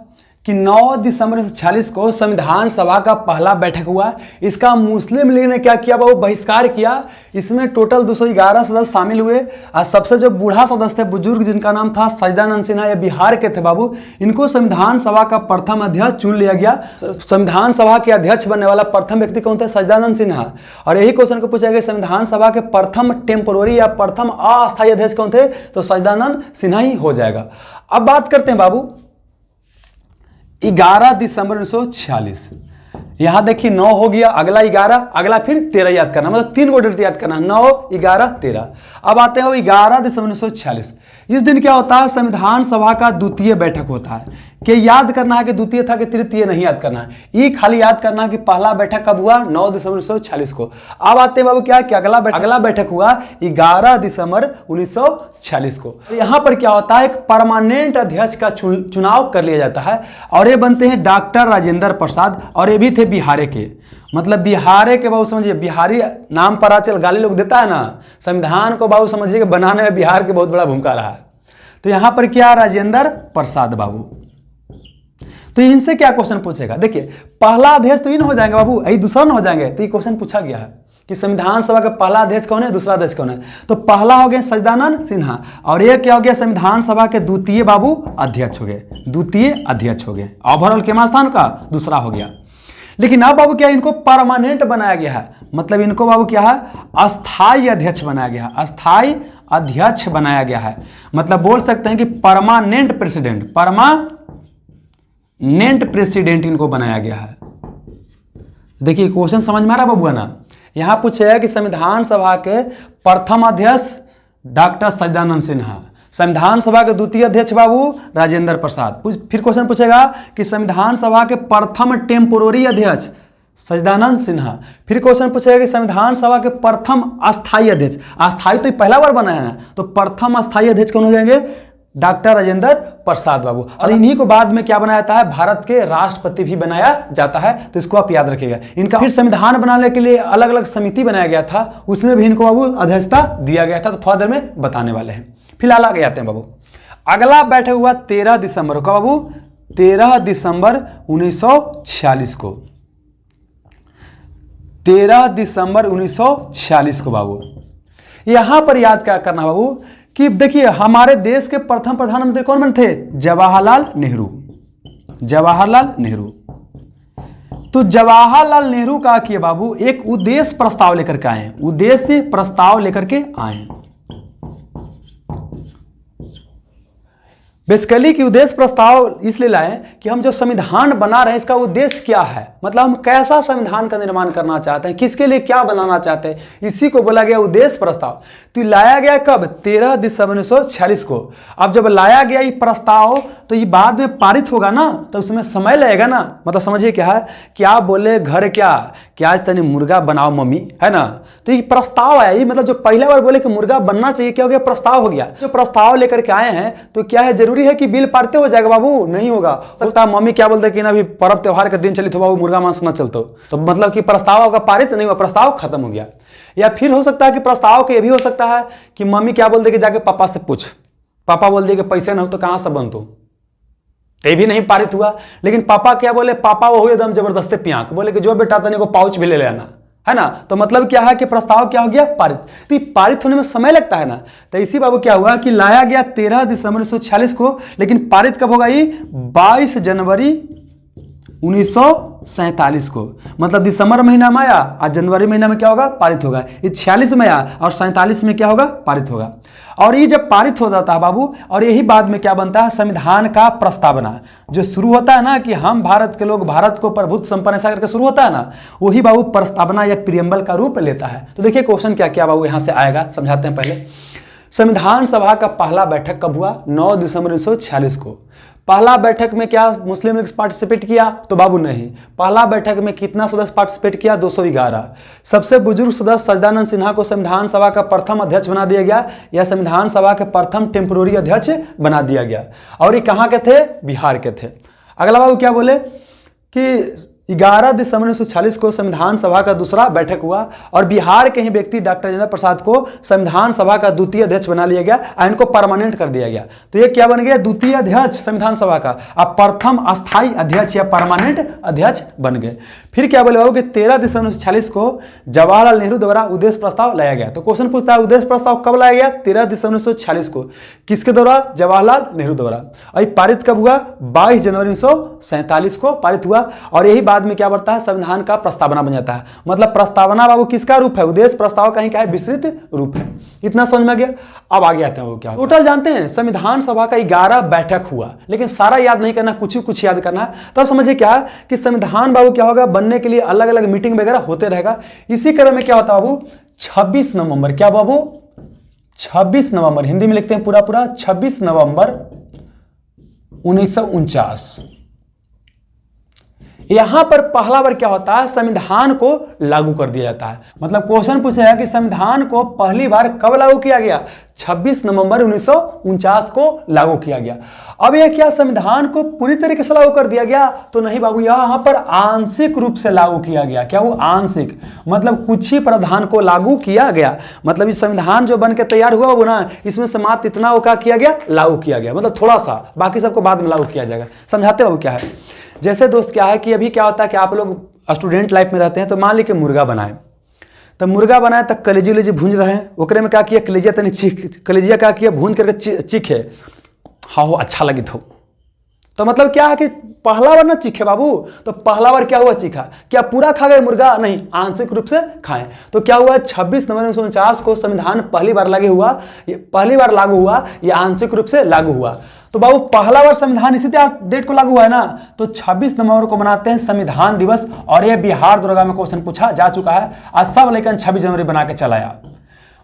कि 9 दिसंबर 1946 को संविधान सभा का पहला बैठक हुआ। इसका मुस्लिम लीग ने क्या किया बाबू? बहिष्कार किया। इसमें टोटल 211 सदस्य शामिल हुए और सबसे जो बूढ़ा सदस्य थे बुजुर्ग, जिनका नाम था सच्चिदानंद सिन्हा, ये बिहार के थे बाबू, इनको संविधान सभा का प्रथम अध्यक्ष चुन लिया गया। संविधान सभा के अध्यक्ष बनने वाला प्रथम व्यक्ति कौन थे? सच्चिदानंद सिन्हा। और यही क्वेश्चन को पूछा गया संविधान सभा के प्रथम टेम्पोररी या प्रथम अस्थायी अध्यक्ष कौन थे? तो सच्चिदानंद सिन्हा ही हो जाएगा। अब बात करते हैं बाबू 11 दिसंबर 1946। यहां देखिए 9 हो गया, अगला 11, अगला फिर 13 याद करना, मतलब 3 को डेट याद करना, 9, 11, 13। अब आते हैं 11 दिसंबर 1946। इस दिन क्या होता है? संविधान सभा का द्वितीय बैठक होता है। कि याद करना है कि द्वितीय था कि तृतीय नहीं याद करना है, ये खाली याद करना है कि पहला बैठक कब हुआ? 9 दिसंबर 1946 को। अब आते हैं बाबू क्या कि अगला बैठक हुआ 11 दिसंबर 1946 को। यहां पर क्या होता है? एक परमानेंट अध्यक्ष का चुनाव कर लिया जाता है और ये बनते हैं डॉक्टर राजेंद्र प्रसाद, और ये भी थे बिहार के, मतलब बिहार के बाबू समझिए, बिहारी नाम पर आजकल गाली लोग देता है ना, संविधान को बाबू समझिए कि बनाने में बिहार की बहुत बड़ा भूमिका रहा है। तो यहां पर क्या? राजेंद्र प्रसाद बाबू। तो इनसे क्या क्वेश्चन पूछेगा? देखिए पहला अध्यक्ष तो इन हो जाएंगे बाबू, यही दूसरा न हो जाएंगे, तो ये क्वेश्चन पूछा गया है। कि संविधान सभा का पहला अध्यक्ष कौन है, दूसरा अध्यक्ष कौन है। तो पहला हो गया सच्चिदानंद सिन्हा और ये क्या हो गया, संविधान सभा के द्वितीय बाबू अध्यक्ष हो गए, द्वितीय अध्यक्ष हो गए। ओवरऑल के स्थान का दूसरा हो गया। लेकिन अब बाबू क्या इनको परमानेंट बनाया गया है, मतलब इनको बाबू क्या है, अस्थाई अध्यक्ष बनाया गया है, अस्थाई अध्यक्ष बनाया गया है। मतलब बोल सकते हैं कि परमानेंट प्रेसिडेंट, परमानेंट प्रेसिडेंट इनको बनाया गया है। देखिए क्वेश्चन समझ में आ रहा बाबू है ना। यहां पूछेगा कि संविधान सभा के प्रथम अध्यक्ष डॉक्टर सच्चिदानंद सिन्हा, संविधान सभा के द्वितीय अध्यक्ष बाबू राजेंद्र प्रसाद। फिर क्वेश्चन पूछेगा कि संविधान सभा के प्रथम टेम्पोररी अध्यक्ष सच्चिदानंद सिन्हा। फिर क्वेश्चन पूछेगा कि संविधान सभा के प्रथम अस्थाई अध्यक्ष, अस्थाई तो पहला बार बनाया है, तो प्रथम अस्थाई अध्यक्ष कौन हो जाएंगे, डॉक्टर राजेंद्र प्रसाद बाबू। और इन्हीं को बाद में क्या बनाया जाता है, भारत के राष्ट्रपति भी बनाया जाता है, तो इसको आप याद रखिएगा। इनका फिर संविधान बनाने के लिए अलग अलग समिति बनाया गया था, उसमें भी इनको बाबू अध्यक्षता दिया गया था, तो थोड़ा देर में बताने वाले हैं। फिलहाल आगे आते हैं बाबू। अगला बैठक हुआ 13 दिसंबर को बाबू, 13 दिसंबर 1946 को, 13 दिसंबर 1946 को बाबू। यहां पर याद क्या करना बाबू कि देखिए हमारे देश के प्रथम प्रधानमंत्री कौन बने थे, जवाहरलाल नेहरू, जवाहरलाल नेहरू। तो जवाहरलाल नेहरू का किए बाबू एक उद्देश्य प्रस्ताव लेकर के आए, उद्देश्य प्रस्ताव लेकर के आए। बेसिकली कि उद्देश्य प्रस्ताव इसलिए लाए कि हम जो संविधान बना रहे हैं इसका उद्देश्य क्या है, मतलब हम कैसा संविधान का निर्माण करना चाहते हैं, किसके लिए क्या बनाना चाहते हैं, इसी को बोला गया उद्देश्य प्रस्ताव। तो लाया गया कब, 13 दिसंबर 1946 को। अब जब लाया गया ये प्रस्ताव तो ये बाद में पारित होगा ना, तो उसमें समय लगेगा ना। मतलब समझिए क्या है, क्या बोले घर क्या आज तनी मुर्गा बनाओ मम्मी, है ना। तो ये प्रस्ताव आया, ये मतलब जो पहला बार बोले कि मुर्गा बनना चाहिए, क्या हो गया, प्रस्ताव हो गया। जो प्रस्ताव लेकर के आए हैं तो क्या है, जरूरी है कि बिल पारित हो जाएगा बाबू, नहीं होगा। सकता मम्मी क्या बोलते कि ना अभी पर्व त्योहार के दिन चली तो बाबू मुर्गा मांस ना चलतो, तो मतलब कि प्रस्ताव आपका पारित नहीं हुआ, प्रस्ताव खत्म हो गया। या फिर हो सकता है कि प्रस्ताव के ये भी हो सकता है कि मम्मी क्या बोलते कि जाके पापा से पूछ, पापा बोल दिए कि पैसे ना हो तो कहां से बनतो, ये भी नहीं पारित हुआ। लेकिन पापा क्या बोले, पापा वो एकदम जबरदस्ती पियांक बोले कि जो बेटा तने को पाउच भी ले लेना, है ना। तो मतलब क्या है कि प्रस्ताव क्या हो गया, पारित। तो पारित होने में समय लगता है ना, तो इसी बाबू क्या हुआ कि लाया गया 13 दिसंबर 1946 को, लेकिन पारित कब होगा, ये 22 जनवरी 1947 को। मतलब दिसंबर महीना में आया और जनवरी महीना में क्या होगा, पारित होगा। ये 46 में आया और 47 में क्या होगा, पारित होगा। और ये जब पारित हो जाता है बाबू, और यही बाद में क्या बनता है, संविधान का प्रस्तावना। जो शुरू होता है ना कि हम भारत के लोग भारत को प्रभुत्व संपन्न ऐसा करके शुरू होता है ना, वही बाबू प्रस्तावना या प्रियम्बल का रूप लेता है। तो देखिए क्वेश्चन क्या क्या बाबू यहां से आएगा, समझाते हैं पहले। संविधान सभा का पहला बैठक कब हुआ, 9 दिसंबर 1946 को। पहला बैठक में क्या मुस्लिम लीग पार्टिसिपेट किया, तो बाबू नहीं। पहला बैठक में कितना सदस्य पार्टिसिपेट किया, 211। सबसे बुजुर्ग सदस्य सच्चिदानंद सिन्हा को संविधान सभा का प्रथम अध्यक्ष बना दिया गया, या संविधान सभा के प्रथम टेम्पोररी अध्यक्ष बना दिया गया। और ये कहाँ के थे, बिहार के थे। अगला बाबू क्या बोले कि 11 दिसंबर 1946 को संविधान सभा का दूसरा बैठक हुआ और बिहार के ही व्यक्ति डॉक्टर राजेंद्र प्रसाद को संविधान सभा का द्वितीय अध्यक्ष बना लिया गया और इनको परमानेंट कर दिया गया। तो ये क्या बन गया, द्वितीय अध्यक्ष संविधान सभा का, अब प्रथम अस्थाई अध्यक्ष या परमानेंट अध्यक्ष बन गए। फिर क्या बोले बाबू कि 13 दिसंबर 1946 को जवाहरलाल नेहरू द्वारा उद्देश्य प्रस्ताव लाया गया। तो क्वेश्चन पूछता है उद्देश्य प्रस्ताव कब लाया गया, 13 दिसंबर 1946 को। किसके द्वारा, जवाहरलाल नेहरू द्वारा। और पारित कब हुआ, 22 जनवरी 1947 को पारित हुआ। और यही बाद में क्या बढ़ता है, संविधान का प्रस्तावना बन जाता है। मतलब प्रस्तावना बाबू किसका रूप है, उद्देश्य प्रस्ताव का ही क्या है, विस्तृत रूप है। इतना समझ में गया। अब आगे आते हैं वो क्या टोटल जानते हैं, संविधान सभा का 11 बैठक हुआ, लेकिन सारा याद नहीं करना, कुछ याद करना है। तब समझिए क्या कि संविधान बाबू क्या होगा, बनने के लिए अलग अलग मीटिंग वगैरह होते रहेगा। इसी क्रम में क्या होता है बाबू, 26 नवंबर, क्या बाबू 26 नवंबर, हिंदी में लिखते हैं पूरा 26 नवंबर 1949। यहां पर पहला बार क्या होता है, संविधान को लागू कर दिया जाता है। मतलब क्वेश्चन पूछा है कि संविधान को पहली बार कब लागू किया गया, 26 नवंबर 1949 को लागू किया गया। अब यह क्या संविधान को पूरी तरीके से लागू कर दिया गया, तो नहीं बाबू, यहां पर आंशिक रूप से लागू किया गया। क्या वो आंशिक, मतलब कुछ ही प्रावधान को लागू किया गया। मतलब इस संविधान जो बन के तैयार हुआ वो ना, इसमें समाप्त इतना वो क्या किया गया, लागू किया गया। मतलब थोड़ा सा, बाकी सबको बाद में लागू किया जाएगा। समझाते बाबू क्या है। जैसे दोस्त क्या है कि अभी क्या होता है कि आप लोग स्टूडेंट लाइफ में रहते हैं, तो मान लीजिए मुर्गा बनाए, तब मुर्गा बनाए तब कलेजी उलेजी भूंज रहे हैं, ओकरे में क्या किया, कलेजिया तनी कलेजिया क्या किया, भूंज करके चीखे, हाँ हो अच्छा लगी तो मतलब क्या है कि पहला बार ना चीखे बाबू, तो पहला बार क्या हुआ चीखा, क्या पूरा खा गए मुर्गा, नहीं, आंशिक रूप से खाएं। तो क्या हुआ, 26 नवंबर 1949 को संविधान पहली बार लागू हुआ, या आंशिक रूप से लागू हुआ। तो बाबू पहला बार संविधान इसी डेट को लागू हुआ है ना, तो 26 नवंबर को मनाते हैं संविधान दिवस। और ये बिहार दरोगा में क्वेश्चन पूछा जा चुका है, आज सब लेकिन 26 जनवरी बना के चलाया।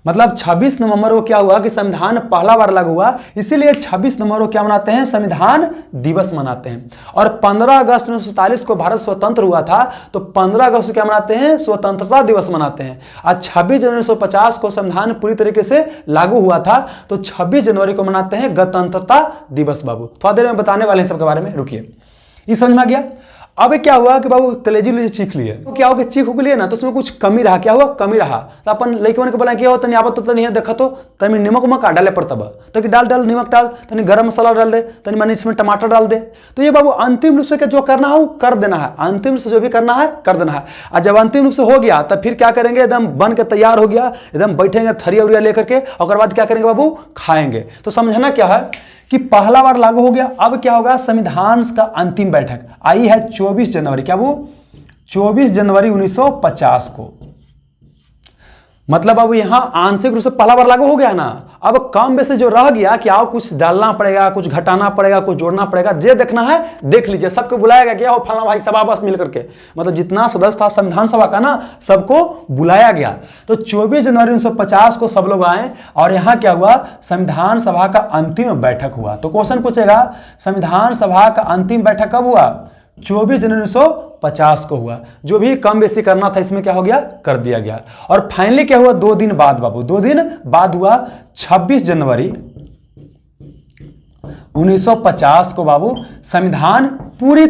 मतलब 26 नवंबर को क्या हुआ कि संविधान पहला बार लागू हुआ, इसीलिए 26 नवंबर को क्या मनाते हैं, संविधान दिवस मनाते हैं। और 15 अगस्त 1947 को भारत स्वतंत्र हुआ था, तो 15 अगस्त को क्या मनाते हैं, स्वतंत्रता दिवस मनाते हैं। आज 26 जनवरी 1950 को संविधान पूरी तरीके से लागू हुआ था, तो 26 जनवरी को मनाते हैं गणतंत्रता दिवस। बाबू थोड़ा देर में बताने वाले हैं सबके बारे में, रुकिए। ये समझ में आ गया। अब क्या हुआ कि बाबू कलेजी उलेजी चीख लिए, तो क्या होगा, चीख उख लिए ना, तो उसमें कुछ कमी रहा, क्या हुआ, कमी रहा। तो अपन लड़के के बोला क्या होता, नहीं आवत तो नहीं देखा, तो तनी नमक उमक डाले पर तब तो कि डाल नमक डाल, तनी गरम मसाला डाल दे, तनी मानी इसमें टमाटर डाल दे। तो ये बाबू अंतिम रूप से जो करना है वो कर देना है, अंतिम रूप से जो भी करना है कर देना है। और जब अंतिम रूप से हो गया तब फिर क्या करेंगे, एकदम बन के तैयार हो गया, एकदम बैठेंगे थरिया उरिया लेकर के, और बाद क्या करेंगे बाबू, खाएंगे। तो समझना क्या है कि पहला बार लागू हो गया। अब क्या होगा, संविधान का अंतिम बैठक आई है 24 जनवरी, क्या वो 24 जनवरी 1950 को। मतलब अब यहां आंशिक रूप से पहला बार लागू हो गया ना, अब कम बेसे जो रह गया कि आओ कुछ डालना पड़ेगा, कुछ घटाना पड़ेगा, कुछ जोड़ना पड़ेगा, जे देखना है देख लीजिए। सबको बुलाया गया, क्या हो फलाना भाई सभा बस मिल करके, मतलब जितना सदस्य था संविधान सभा का ना, सबको बुलाया गया। तो 24 जनवरी 1950 को सब लोग आए, और यहां क्या हुआ, संविधान सभा का अंतिम बैठक हुआ। तो क्वेश्चन पूछेगा, संविधान सभा का अंतिम बैठक कब हुआ, 24 जनवरी 1950 को हुआ। जो भी कम बेसी करना था इसमें क्या हो गया, कर दिया गया। और फाइनली क्या हुआ, 2 दिन बाद बाबू, 2 दिन बाद हुआ 26 जनवरी 1950 को बाबू संविधान पूरी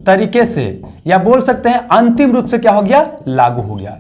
तरीके से या बोल सकते हैं अंतिम रूप से क्या हो गया, लागू हो गया।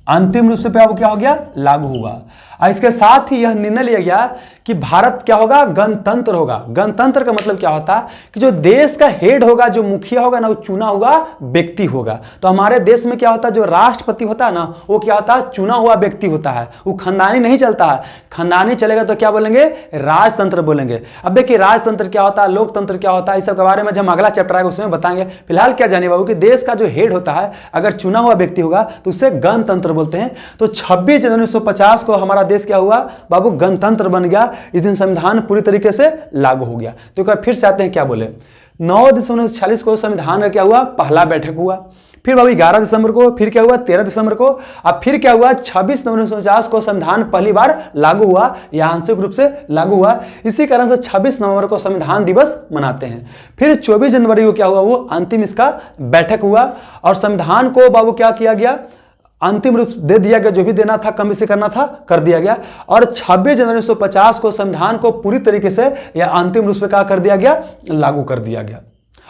अंतिम रूप से क्या हो गया, लागू हुआ। और इसके साथ ही यह निर्णय लिया गया कि भारत क्या होगा, गणतंत्र होगा। गणतंत्र का मतलब क्या होता है कि जो देश का हेड होगा, जो मुखिया होगा ना, वो चुना हुआ व्यक्ति होगा। तो हमारे देश में क्या होता है, जो राष्ट्रपति होता है ना, वो क्या होता है, चुना हुआ व्यक्ति होता है, वो खानदानी नहीं चलता है। खानदानी चलेगा तो क्या बोलेंगे, राजतंत्र बोलेंगे। अब देखिए राजतंत्र क्या होता है, लोकतंत्र क्या होता है, इस सब के बारे में जब अगला चैप्टर आएगा उसमें बताएंगे। फिलहाल क्या जानिए बाबू कि देश का जो हेड होता है अगर चुना हुआ व्यक्ति होगा तो उसे गणतंत्र बोलते हैं। तो 26 जनवरी 1950 को हमारा देश क्या हुआ बाबू, गणतंत्र बन गया। इस दिन संविधान पूरी तरीके से लागू हो गया। तो एक बार फिर से आते हैं, क्या बोले, 9 दिसंबर 1946 को संविधान का क्या हुआ, पहला बैठक हुआ। फिर बाबू 11 दिसंबर को, फिर क्या हुआ 13 दिसंबर को, अब फिर क्या हुआ 26 नवंबर 1949 को संविधान पहली बार लागू हुआ या आंशिक रूप से लागू हुआ। इसी कारण से 26 नवंबर को संविधान दिवस मनाते हैं। फिर 24 जनवरी को क्या हुआ, वो अंतिम इसका बैठक हुआ और संविधान को बाबू क्या किया गया, अंतिम रूप दे दिया गया। जो भी देना था, कम से करना था, कर दिया गया। और 26 जनवरी 1950 को संविधान को पूरी तरीके से या अंतिम रूप से क्या कर दिया गया, लागू कर दिया गया।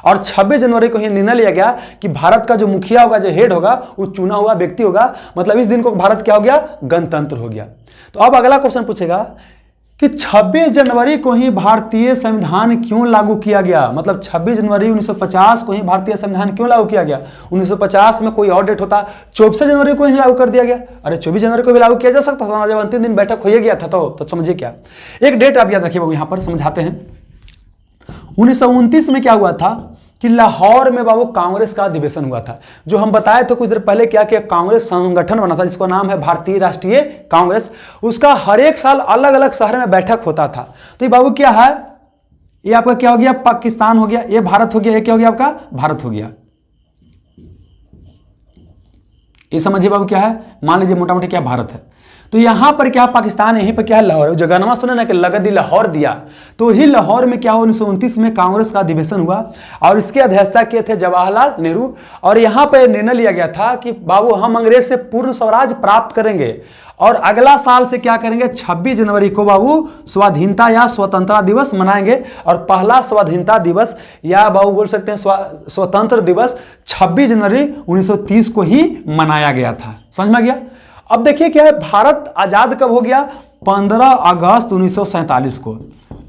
और 26 जनवरी को ही निर्णय लिया गया कि भारत का जो मुखिया होगा, जो हेड होगा, वो चुना हुआ व्यक्ति होगा। मतलब इस दिन को भारत क्या हो गया, गणतंत्र हो गया। तो अब अगला क्वेश्चन पूछेगा कि 26 जनवरी को ही भारतीय संविधान क्यों लागू किया गया। मतलब 26 जनवरी 1950 को ही भारतीय संविधान क्यों लागू किया गया। 1950 में कोई और डेट होता, 24 जनवरी को ही लागू कर दिया गया। अरे 24 जनवरी को भी लागू किया जा सकता था, जब अंतिम दिन बैठक हो गया था। तो समझिए क्या, एक डेट आप याद रखिए बाबू, यहां पर समझाते हैं। 1929 में क्या हुआ था कि लाहौर में बाबू कांग्रेस का अधिवेशन हुआ था। जो हम बताए थे कुछ देर पहले, क्या कि कांग्रेस संगठन बना था जिसका नाम है भारतीय राष्ट्रीय कांग्रेस। उसका हर एक साल अलग अलग शहर में बैठक होता था। तो ये बाबू क्या है, ये आपका क्या हो गया, पाकिस्तान हो गया, ये भारत हो गया, ये क्या हो गया आपका, भारत हो गया। ये समझिए बाबू क्या है, मान लीजिए मोटा मोटी क्या भारत है। तो यहां पर क्या पाकिस्तान, यहीं पर क्या है लाहौर। जो गाना सुना ना कि लगदी लाहौर दिया, तो ही लाहौर में क्या हुआ 1929 में कांग्रेस का अधिवेशन हुआ और इसकी अध्यक्षता किए थे जवाहरलाल नेहरू। और यहां पर निर्णय लिया गया था कि बाबू हम अंग्रेज से पूर्ण स्वराज प्राप्त करेंगे और अगला साल से क्या करेंगे, 26 जनवरी को बाबू स्वाधीनता या स्वतंत्रता दिवस मनाएंगे। और पहला स्वाधीनता दिवस या बाबू बोल सकते हैं स्वतंत्र दिवस 26 जनवरी 1930 को ही मनाया गया था। समझ में गया। अब देखिए क्या है, भारत आजाद कब हो गया, 15 अगस्त 1947 को।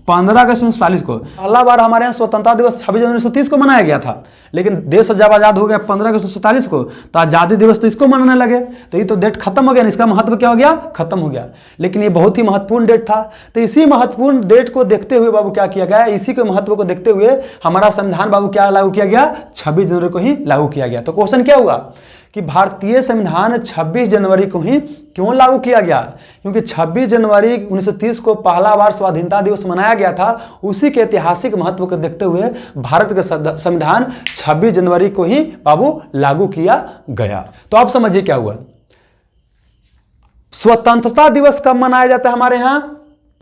15 अगस्त 1940 को पहला बार हमारे यहाँ स्वतंत्रता दिवस 26 जनवरी 1930 को मनाया गया था, लेकिन देश जब आज़ाद हो गया 15 अगस्त 1947 को, तो आज़ादी दिवस तो इसको मनाने लगे, तो ये तो डेट खत्म हो गया, इसका महत्व क्या हो गया, खत्म हो गया। लेकिन ये बहुत ही महत्वपूर्ण डेट था, तो इसी महत्वपूर्ण डेट को देखते हुए बाबू क्या किया गया, इसी के महत्व को देखते हुए हमारा संविधान बाबू क्या लागू किया गया, 26 जनवरी को ही लागू किया गया। तो क्वेश्चन क्या हुआ कि भारतीय संविधान 26 जनवरी को ही क्यों लागू किया गया? क्योंकि 26 जनवरी 1930 को पहला बार स्वाधीनता दिवस मनाया गया था। उसी के ऐतिहासिक महत्व को देखते हुए भारत का संविधान 26 जनवरी को ही बाबू लागू किया गया। तो आप समझिए क्या हुआ। स्वतंत्रता दिवस कब मनाया जाता है हमारे यहाँ?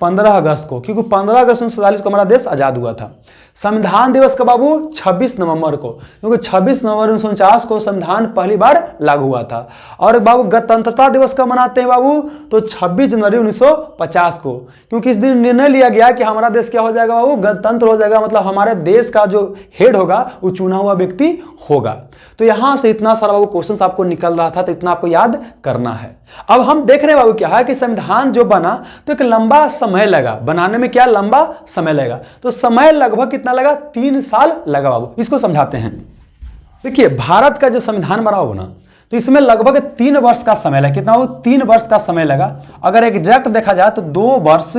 15 अगस्त को, क्योंकि 15 अगस्त 1947 को हमारा देश आजाद हुआ था। संविधान दिवस का बाबू 26 नवंबर को, क्योंकि 26 नवंबर 1949 को संविधान पहली बार लागू हुआ था। और बाबू गणतंत्रता दिवस कब मनाते हैं बाबू? तो 26 जनवरी 1950 को, क्योंकि इस दिन निर्णय लिया गया कि हमारा देश क्या हो जाएगा बाबू, गणतंत्र हो जाएगा। मतलब हमारे देश का जो हेड होगा वो चुना हुआ व्यक्ति होगा। तो यहां से इतना सारा बाबू क्वेश्चन आपको निकल रहा था, तो इतना आपको याद करना है। अब हम देख रहे हैं बाबू क्या है कि संविधान जो बना तो एक लंबा समय लगा बनाने में, क्या लंबा समय लगा, तो समय लगभग कितना लगा, 3 साल लगा बाबू। इसको समझाते हैं। देखिए भारत का जो संविधान बना हो ना, तो इसमें लगभग 3 वर्ष का समय लगा। कितना हो? 3 वर्ष का समय लगा। अगर एग्जैक्ट देखा जाए तो 2 वर्ष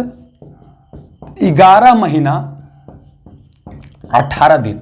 11 महीना 18 दिन,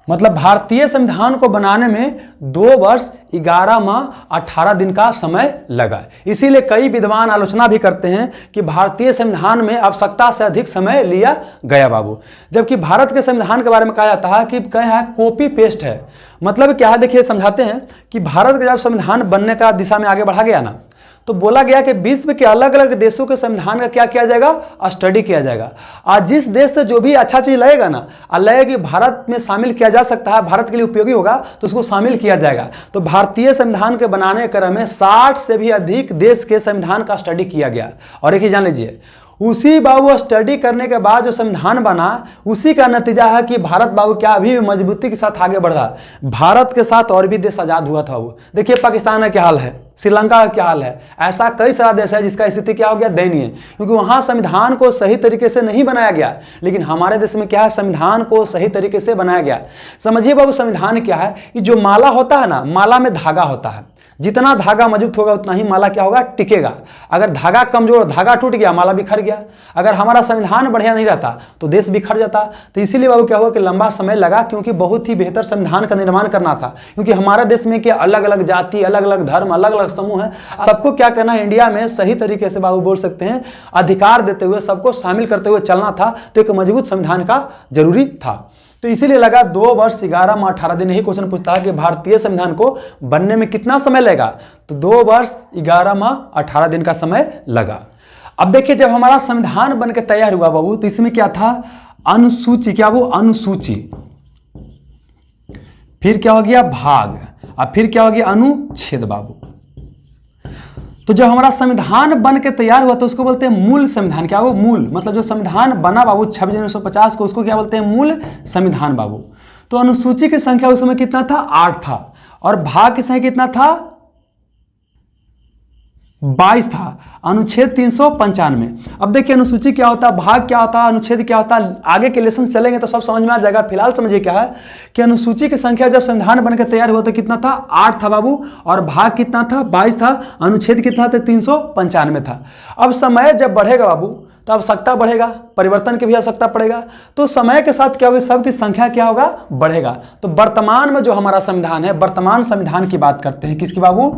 मतलब भारतीय संविधान को बनाने में 2 वर्ष 11 माह 18 दिन का समय लगा। इसीलिए कई विद्वान आलोचना भी करते हैं कि भारतीय संविधान में आवश्यकता से अधिक समय लिया गया बाबू। जबकि भारत के संविधान के बारे में कहा जाता है कि क्या है, कॉपी पेस्ट है। मतलब क्या है, देखिए समझाते हैं कि भारत का जब संविधान बनने का दिशा में आगे बढ़ा गया ना, तो बोला गया कि विश्व के अलग अलग देशों के संविधान का क्या किया जाएगा, स्टडी किया जाएगा। आज जिस देश से जो भी अच्छा चीज लगेगा ना, लगेगा कि भारत में शामिल किया जा सकता है, भारत के लिए उपयोगी होगा, तो उसको शामिल किया जाएगा। तो भारतीय संविधान के बनाने के क्रम में 60 से भी अधिक देश के संविधान का स्टडी किया गया। और एक ही जान लीजिए, उसी बाबू स्टडी करने के बाद जो संविधान बना, उसी का नतीजा है कि भारत बाबू क्या अभी भी मजबूती के साथ आगे बढ़ रहा है। भारत के साथ और भी देश आजाद हुआ था वो। देखिए पाकिस्तान का क्या हाल है, श्रीलंका का क्या हाल है। ऐसा कई सारा देश है जिसका स्थिति क्या हो गया, दयनीय, क्योंकि वहां संविधान को सही तरीके से नहीं बनाया गया। लेकिन हमारे देश में क्या है, संविधान को सही तरीके से बनाया गया। समझिए बाबू संविधान क्या है, ये जो माला होता है ना, माला में धागा होता है। जितना धागा मजबूत होगा उतना ही माला क्या होगा, टिकेगा। अगर धागा कमजोर, धागा टूट गया, माला बिखर गया। अगर हमारा संविधान बढ़िया नहीं रहता तो देश बिखर जाता। तो इसीलिए बाबू क्या हुआ कि लंबा समय लगा, क्योंकि बहुत ही बेहतर संविधान का निर्माण करना था। क्योंकि हमारे देश में क्या अलग अलग जाति, अलग अलग धर्म, अलग अलग समूह है, सबको क्या करना है, इंडिया में सही तरीके से बाबू बोल सकते हैं अधिकार देते हुए, सबको शामिल करते हुए चलना था। तो एक मजबूत संविधान का जरूरी था। तो इसीलिए लगा 2 वर्ष 11 माह 18 दिन। यही क्वेश्चन पूछता है कि भारतीय संविधान को बनने में कितना समय लगेगा, तो 2 वर्ष 11 माह 18 दिन का समय लगा। अब देखिए जब हमारा संविधान बनकर तैयार हुआ बाबू, तो इसमें क्या था, अनुसूची, क्या वो अनुसूची, फिर क्या हो गया भाग, और फिर क्या हो गया अनुच्छेद बाबू। तो जब हमारा संविधान बन के तैयार हुआ तो उसको बोलते हैं मूल संविधान। क्या वो मूल, मतलब जो संविधान बना बाबू 26 जनवरी 1950 को, उसको क्या बोलते हैं, मूल संविधान बाबू। तो अनुसूची की संख्या उस समय कितना था, 8 था, और भाग की संख्या कितना था, 22 था। अनुच्छेद 395। अब देखिए अनुसूची क्या होता है, भाग क्या होता है, अनुच्छेद क्या होता है, आगे के लेसन चलेंगे तो सब समझ में आ जाएगा। फिलहाल समझिए क्या है कि अनुसूची की संख्या जब संविधान बनकर तैयार हुआ तो कितना था, 8 था बाबू, और भाग कितना था, 22 था, अनुच्छेद कितना था, 395 था। अब समय जब बढ़ेगा बाबू तो आवश्यकता बढ़ेगा, परिवर्तन की भी आवश्यकता पड़ेगा। तो समय के साथ क्या होगा, सबकी संख्या क्या होगा, बढ़ेगा। तो वर्तमान में जो हमारा संविधान है, वर्तमान संविधान की बात करते हैं, किसकी बाबू,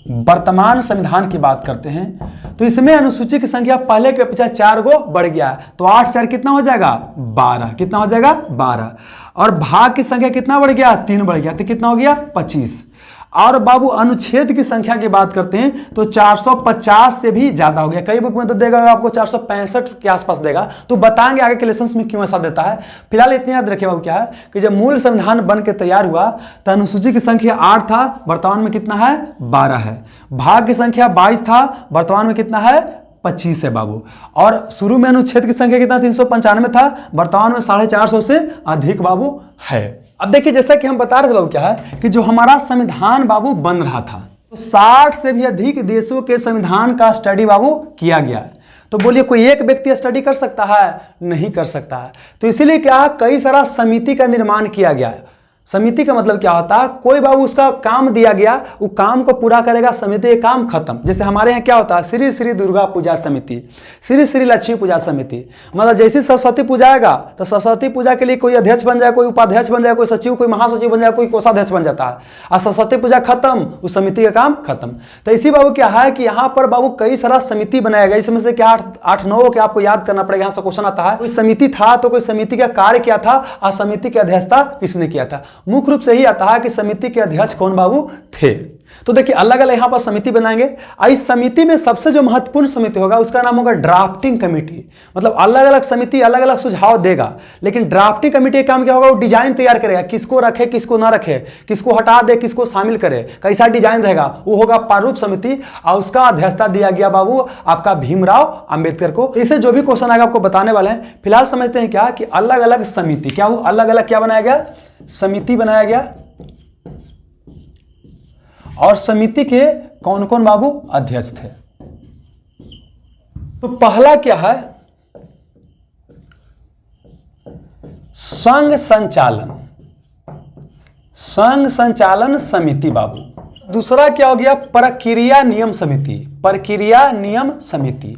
वर्तमान संविधान की बात करते हैं। तो इसमें अनुसूची की संख्या पहले के अपेक्षा 4 गो बढ़ गया है। तो 8 4 कितना हो जाएगा, 12। कितना हो जाएगा, 12। और भाग की संख्या कितना बढ़ गया, 3 बढ़ गया, तो कितना हो गया, 25। और बाबू अनुच्छेद की संख्या की बात करते हैं तो 450 से भी ज्यादा हो गया। कई बुक में तो देगा आपको 465 के आसपास देगा, तो बताएंगे आगे के लेसन्स में क्यों ऐसा देता है। फिलहाल इतनी याद रखिए बाबू क्या है कि जब मूल संविधान बन के तैयार हुआ तो अनुसूची की संख्या 8 था, वर्तमान में कितना है, 12 है। भाग की संख्या 22 था, वर्तमान में कितना है, 25 है बाबू। और शुरू में अनुच्छेद की संख्या कितना, 395 था, वर्तमान में 450 से अधिक बाबू है। अब देखिए जैसा कि हम बता रहे थे बाबू क्या है कि जो हमारा संविधान बाबू बन रहा था तो 60 से भी अधिक देशों के संविधान का स्टडी बाबू किया गया। तो बोलिए कोई एक व्यक्ति स्टडी कर सकता है? नहीं कर सकता है। तो इसीलिए क्या, कई सारा समिति का निर्माण किया गया है। समिति का मतलब क्या होता है, कोई बाबू उसका काम दिया गया, वो काम को पूरा करेगा, समिति का काम खत्म। जैसे हमारे यहाँ क्या होता है, श्री श्री दुर्गा पूजा समिति, श्री श्री लक्ष्मी पूजा समिति। मतलब जैसे सरस्वती पूजा आएगा तो सरस्वती पूजा के लिए कोई अध्यक्ष बन जाए, कोई उपाध्यक्ष बन जाए, कोई सचिव, कोई महासचिव बन जाए, कोई कोषाध्यक्ष बन जाता है, और सरस्वती पूजा खत्म, उस समिति का काम खत्म। तो इसी बाबू क्या है कि यहाँ पर बाबू कई सारा समिति बनाया गया, इसमें से क्या 8-9 के आपको याद करना पड़ेगा। यहाँ से क्वेश्चन आता है, कोई समिति था तो कोई समिति का कार्य क्या था और समिति की अध्यक्षता किसने किया था। मुख्य रूप से ही आता है कि समिति के अध्यक्ष कौन बाबू थे। तो देखिए अलग अलग यहां पर समिति बनाएंगे। इस समिति में सबसे जो महत्वपूर्ण समिति होगा उसका नाम होगा ड्राफ्टिंग कमेटी। मतलब अलग अलग समिति अलग अलग सुझाव देगा, लेकिन ड्राफ्टिंग कमेटी का काम क्या होगा, वो डिजाइन तैयार करेगा, किसको रखे किसको ना रखे, किसको हटा दे किसको शामिल करे, कैसा डिजाइन रहेगा, वो होगा प्रारूप समिति। और उसका अध्यक्षता दिया गया बाबू आपका भीमराव अंबेडकर को। इसे जो भी क्वेश्चन आएगा आपको बताने वाले हैं। फिलहाल समझते हैं क्या कि अलग अलग समिति क्या, वो अलग अलग क्या बनाया गया, समिति बनाया गया। और समिति के कौन कौन बाबू अध्यक्ष थे। तो पहला क्या है, संघ संचालन, संघ संचालन समिति बाबू। दूसरा क्या हो गया, प्रक्रिया नियम समिति, प्रक्रिया नियम समिति।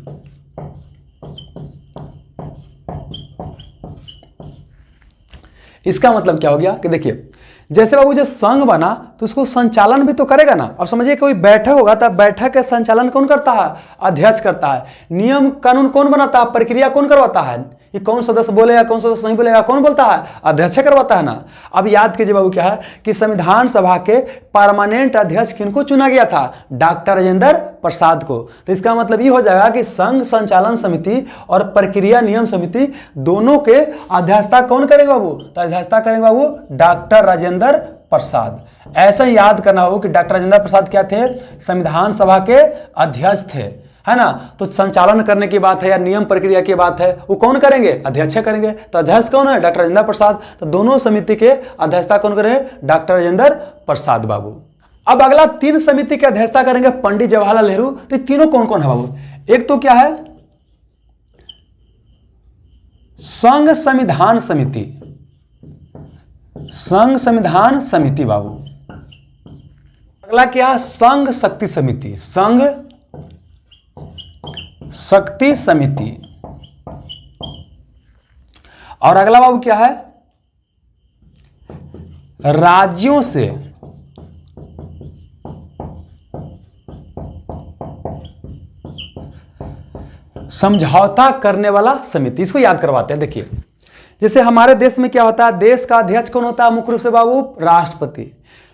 इसका मतलब क्या हो गया कि देखिए जैसे बाबू जो संघ बना तो उसको संचालन भी तो करेगा ना। अब समझिए कोई बैठक होगा तो बैठक का संचालन कौन करता है, अध्यक्ष करता है। नियम कानून कौन बनाता है, प्रक्रिया कौन करवाता है, ये कौन सदस्य बोलेगा कौन सदस्य नहीं बोलेगा कौन बोलता है, अध्यक्ष करवाता है ना। अब याद कीजिए बाबू क्या है कि संविधान सभा के परमानेंट अध्यक्ष किनको चुना गया था, डॉक्टर राजेंद्र प्रसाद को। तो इसका मतलब ये हो जाएगा कि संघ संचालन समिति और प्रक्रिया नियम समिति दोनों के अध्यक्षता कौन करेगा बाबू, तो अध्यक्षता करेंगे बाबू डॉक्टर राजेंद्र प्रसाद। ऐसा ही याद करना हो कि डॉक्टर राजेंद्र प्रसाद क्या थे, संविधान सभा के अध्यक्ष थे, है ना। तो संचालन करने की बात है या नियम प्रक्रिया की बात है, वो कौन करेंगे, अध्यक्ष करेंगे। तो अध्यक्ष कौन है, डॉक्टर राजेंद्र प्रसाद। तो दोनों समिति के अध्यक्षता कौन करेंगे, डॉक्टर राजेंद्र प्रसाद बाबू। अब अगला 3 समिति के अध्यक्षता करेंगे पंडित जवाहरलाल नेहरू। तो तीनों कौन कौन है बाबू, एक तो क्या है संघ संविधान समिति, संघ संविधान समिति बाबू। अगला क्या है, संघ शक्ति समिति, संघ शक्ति समिति। और अगला बाबू क्या है, राज्यों से समझौता करने वाला समिति। इसको याद करवाते हैं। देखिए जैसे हमारे देश में क्या होता है, देश का अध्यक्ष कौन होता है, मुख्य रूप से बाबू राष्ट्रपति।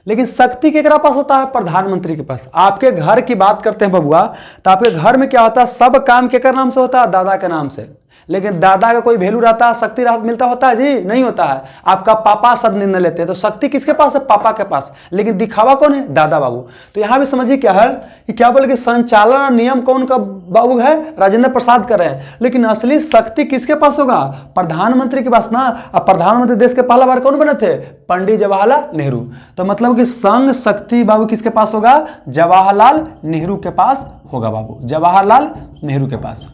लेकिन शक्ति केकरा पास होता है, प्रधानमंत्री के पास। आपके घर की बात करते हैं बबुआ, तो आपके घर में क्या होता है, सब काम केकर नाम से होता है, दादा के नाम से। लेकिन दादा का कोई वैल्यू रहता है, शक्ति राहत मिलता होता है जी, नहीं होता है। आपका पापा सब निर्णय लेते हैं, तो शक्ति किसके पास है, पापा के पास। लेकिन दिखावा कौन है, दादा बाबू। तो यहां भी समझिए क्या है कि क्या बोले कि संचालन और नियम कौन का बाबू है, राजेंद्र प्रसाद कर रहे हैं। लेकिन असली शक्ति किसके पास होगा, प्रधानमंत्री के पास ना। अब प्रधानमंत्री देश के पहला बार कौन बने थे, पंडित जवाहरलाल नेहरू। तो मतलब कि संघ शक्ति बाबू किसके पास होगा, जवाहरलाल नेहरू के पास होगा बाबू, जवाहरलाल नेहरू के पास।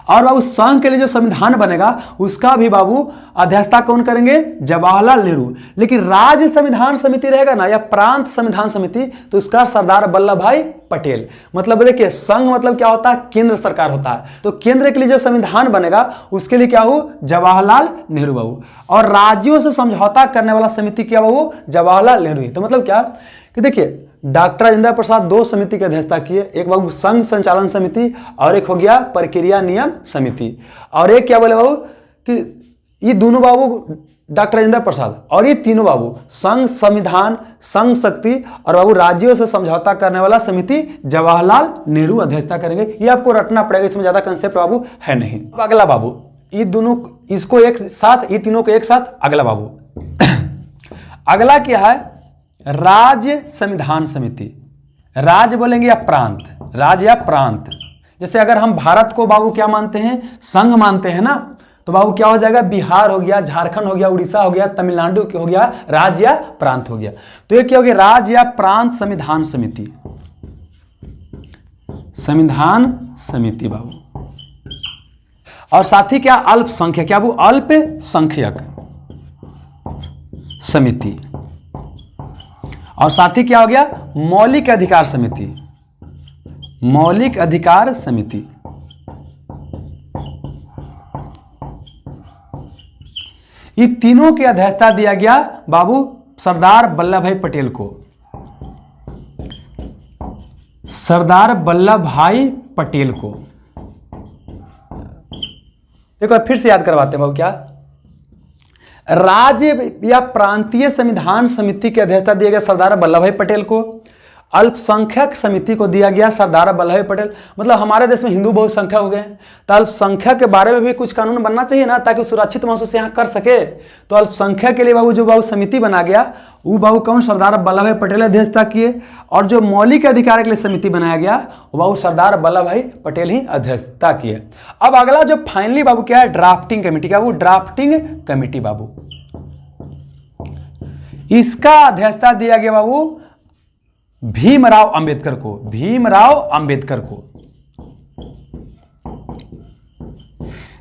और बाबू संघ के लिए जो संविधान बनेगा उसका भी बाबू अध्यक्षता कौन करेंगे, जवाहरलाल नेहरू। लेकिन राज्य संविधान समिति रहेगा ना, या प्रांत संविधान समिति, तो उसका सरदार वल्लभ भाई पटेल। मतलब देखिए संघ मतलब क्या होता है, केंद्र सरकार होता है। तो केंद्र के लिए जो संविधान बनेगा उसके लिए क्या हो, जवाहरलाल नेहरू बाबू। और राज्यों से समझौता करने वाला समिति क्या बाबू, जवाहरलाल नेहरू। तो मतलब क्या कि देखिए डॉक्टर राजेंद्र प्रसाद 2 समिति की अध्यक्षता किए, एक बाबू संघ संचालन समिति और एक हो गया प्रक्रिया नियम समिति। और एक क्या बोले बाबू कि ये दोनों बाबू डॉक्टर राजेंद्र प्रसाद और ये तीनों बाबू संघ संविधान, संघ शक्ति और बाबू राज्यों से समझौता करने वाला समिति जवाहरलाल नेहरू अध्यक्षता करेंगे। ये आपको रटना पड़ेगा, इसमें ज्यादा कंसेप्ट बाबू है नहीं। अब अगला बाबू, ये दोनों इसको एक साथ, ये तीनों को एक साथ। अगला बाबू अगला क्या है, राज्य संविधान समिति। राज्य बोलेंगे या प्रांत, राज्य या प्रांत। जैसे अगर हम भारत को बाबू क्या मानते हैं, संघ मानते हैं ना, तो बाबू क्या हो जाएगा, बिहार हो गया, झारखंड हो गया, उड़ीसा हो गया, तमिलनाडु हो गया, राज्य या प्रांत हो गया। तो ये क्या हो गया, राज्य या प्रांत संविधान समिति। संविधान समिति बाबू। और साथ ही क्या, अल्पसंख्यक, क्या वो अल्पसंख्यक समिति। और साथ ही क्या हो गया, मौलिक अधिकार समिति, मौलिक अधिकार समिति। ये तीनों की अध्यक्षता दिया गया बाबू सरदार वल्लभ भाई पटेल को, सरदार वल्लभ भाई पटेल को। देखो फिर से याद करवाते हैं बाबू, क्या राज्य या प्रांतीय संविधान समिति की अध्यक्षता दिया गया सरदार वल्लभ भाई पटेल को, अल्पसंख्यक समिति को दिया गया सरदार वल्लभ भाई पटेल। मतलब हमारे देश में हिंदू बहुसंख्यक हो गए, तो अल्पसंख्यक के बारे में भी कुछ कानून बनना चाहिए ना, ताकि सुरक्षित महसूस यहाँ कर सके। तो अल्पसंख्यक के लिए बाबू जो बाबू समिति बना गया, वो बाबू कौन, सरदार वल्लभ भाई पटेल अध्यक्षता किए। और जो मौलिक अधिकार के लिए समिति बनाया गया, वो बाबू सरदार वल्लभ भाई पटेल ही अध्यक्षता किए। अब अगला जो फाइनली बाबू क्या है, ड्राफ्टिंग कमेटी का, वो ड्राफ्टिंग कमेटी बाबू, इसका अध्यक्षता दिया गया बाबू भीमराव अंबेडकर को, भीमराव अंबेडकर को।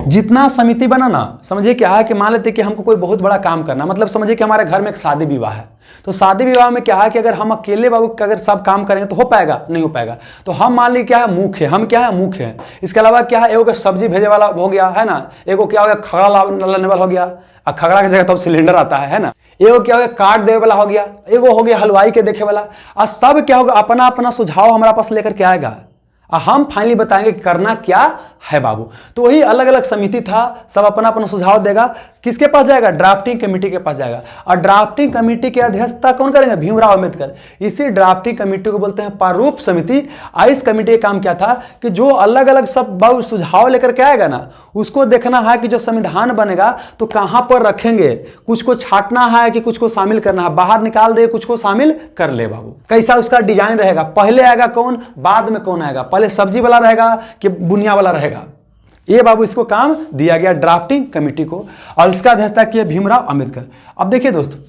जितना समिति बना ना, समझिए क्या है कि मान लेते कि हमको कोई बहुत बड़ा काम करना, मतलब समझिए कि हमारे घर में एक शादी विवाह है, तो शादी विवाह में क्या है कि अगर हम अकेले बाबू अगर सब काम करेंगे तो हो पाएगा, नहीं हो पाएगा। तो हम मान लीजिए क्या है, मुख्य, हम क्या है, मुख्य है। इसके अलावा क्या है, एगो सब्जी भेजे वाला हो गया है ना, एगो क्या हो गया, खगड़ा लाने वाला हो गया, और खगड़ा की जगह तो सिलेंडर आता है ना। एगो क्या हो गया, कार्ड देने वाला हो गया, एगो हो गया हलवाई के देखे वाला। और सब क्या होगा, अपना अपना सुझाव हमारा पास लेकर के आएगा, और हम फाइनली बताएंगे कि करना क्या है बाबू। तो वही अलग अलग समिति था, सब अपना अपना सुझाव देगा, किसके पास जाएगा, ड्राफ्टिंग कमेटी के पास जाएगा। और ड्राफ्टिंग कमेटी की अध्यक्षता कौन करेंगे, भीमराव अंबेडकर। इसी ड्राफ्टिंग कमेटी को बोलते हैं प्रारूप समिति। इस कमेटी का काम क्या था कि जो अलग अलग सब बाबू सुझाव लेकर के आएगा ना, उसको देखना है कि जो संविधान बनेगा तो कहां पर रखेंगे, कुछ को छांटना है कि कुछ को शामिल करना है, बाहर निकाल दे, कुछ को शामिल कर ले बाबू। कैसा उसका डिजाइन रहेगा, पहले आएगा कौन, बाद में कौन आएगा, पहले सब्जी वाला रहेगा कि बुनिया वाला रहेगा, ये बाबू इसको काम दिया गया ड्राफ्टिंग कमेटी को। और इसका अध्यक्षता किया भीमराव अंबेडकर। अब देखिए दोस्तों,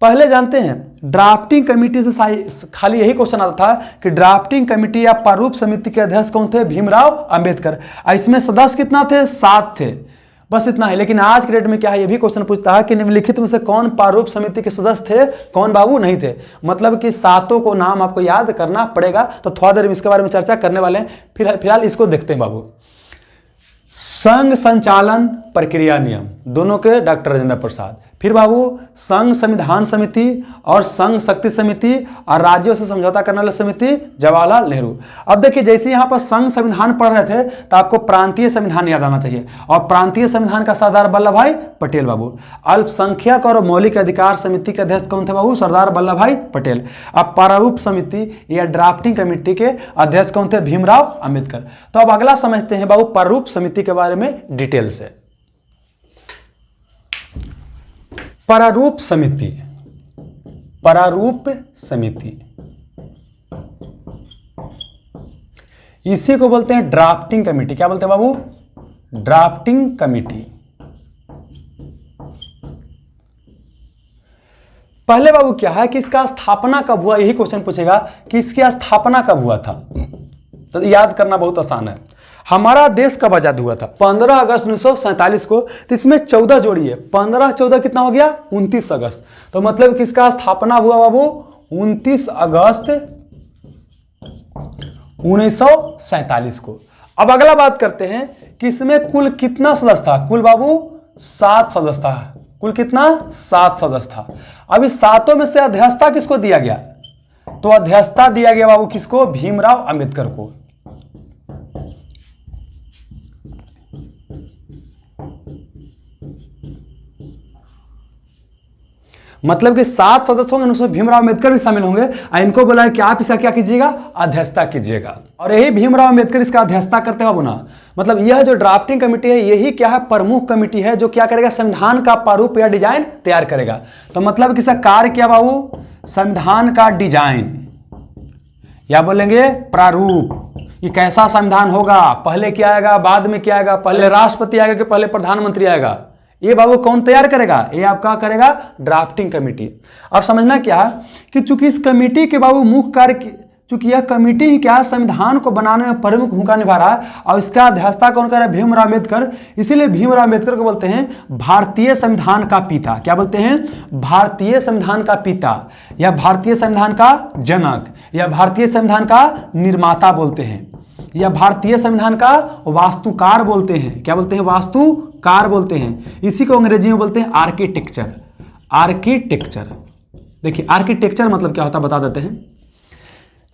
पहले जानते हैं ड्राफ्टिंग कमेटी से खाली यही क्वेश्चन आता था कि ड्राफ्टिंग कमेटी या प्रारूप समिति के अध्यक्ष कौन थे, भीमराव अंबेडकर। इसमें सदस्य कितना थे, 7 थे, बस इतना है। लेकिन आज के डेट में क्या है, ये भी क्वेश्चन पूछता है कि निम्नलिखित में से कौन प्रारूप समिति के सदस्य थे, कौन बाबू नहीं थे। मतलब कि 7 को नाम आपको याद करना पड़ेगा। तो थोड़ा देर इसके बारे में चर्चा करने वाले हैं, फिलहाल इसको देखते हैं बाबू। संघ संचालन प्रक्रिया नियम, दोनों के डॉक्टर राजेंद्र प्रसाद। फिर बाबू संघ संविधान समिति और संघ शक्ति समिति और राज्यों से समझौता करने वाली समिति जवाहरलाल नेहरू। अब देखिए, जैसे यहाँ पर संघ संविधान पढ़ रहे थे तो आपको प्रांतीय संविधान याद आना चाहिए, और प्रांतीय संविधान का सरदार वल्लभ भाई पटेल बाबू। अल्पसंख्यक और मौलिक अधिकार समिति के अध्यक्ष कौन थे बाबू, सरदार वल्लभ भाई पटेल। अब प्रारूप समिति या ड्राफ्टिंग कमेटी के अध्यक्ष कौन थे, भीमराव अंबेडकर। तो अब अगला समझते हैं बाबू प्रारूप समिति के बारे में डिटेल से। प्रारूप समिति, प्रारूप समिति इसी को बोलते हैं ड्राफ्टिंग कमेटी। क्या बोलते हैं बाबू, ड्राफ्टिंग कमेटी। पहले बाबू क्या है कि इसका स्थापना कब हुआ, यही क्वेश्चन पूछेगा कि इसकी स्थापना कब हुआ था। तो याद करना बहुत आसान है। हमारा देश कब आजाद हुआ था, 15 अगस्त 1947 को। तो इसमें 14 जोड़िए, 15 14 कितना हो गया, 29 अगस्त। तो मतलब किसका स्थापना हुआ बाबू, 29 अगस्त 1947 को। अब अगला बात करते हैं कि इसमें कुल कितना सदस्य था। कुल बाबू 7 सदस्य था। कुल कितना, 7 सदस्य था। अब इस 7 में से अध्यक्षता किसको दिया गया, तो अध्यक्षता दिया गया बाबू किसको, भीमराव अंबेडकर को। मतलब कि 7 सदस्य होंगे, उसमें भीमराव अंबेडकर भी शामिल होंगे। इनको बोला है कि आप इसका क्या कीजिएगा, अध्यक्षता कीजिएगा। और यही भीमराव अंबेडकर इसका अध्यक्षता करते हैं ना। मतलब यह जो ड्राफ्टिंग कमेटी है, यही क्या है, प्रमुख कमेटी है जो क्या करेगा, संविधान का प्रारूप या डिजाइन तैयार करेगा। तो मतलब कि इसका कार्य क्या बाबू, संविधान का डिजाइन या बोलेंगे प्रारूप, ये कैसा संविधान होगा, पहले क्या आएगा, बाद में क्या आएगा, पहले राष्ट्रपति आएगा कि पहले प्रधानमंत्री आएगा, ये बाबू कौन तैयार करेगा, ये आपका करेगा ड्राफ्टिंग कमेटी। अब समझना क्या है कि चूंकि इस कमेटी के बाबू मुख्य कार्य, चूंकि यह कमेटी ही क्या संविधान को बनाने में प्रमुख भूमिका निभा रहा है और इसका अध्यक्षता कौन कर रहा है? भीमराव अम्बेडकर। इसीलिए भीमराव अम्बेडकर को बोलते हैं भारतीय संविधान का पिता। क्या बोलते हैं? भारतीय संविधान का पिता, या भारतीय संविधान का जनक, या भारतीय संविधान का निर्माता बोलते हैं, या भारतीय संविधान का वास्तुकार बोलते हैं। क्या बोलते हैं? वास्तुकार बोलते हैं। इसी को अंग्रेजी में बोलते हैं आर्किटेक्चर। आर्किटेक्चर, देखिए आर्किटेक्चर मतलब क्या होता है बता देते हैं।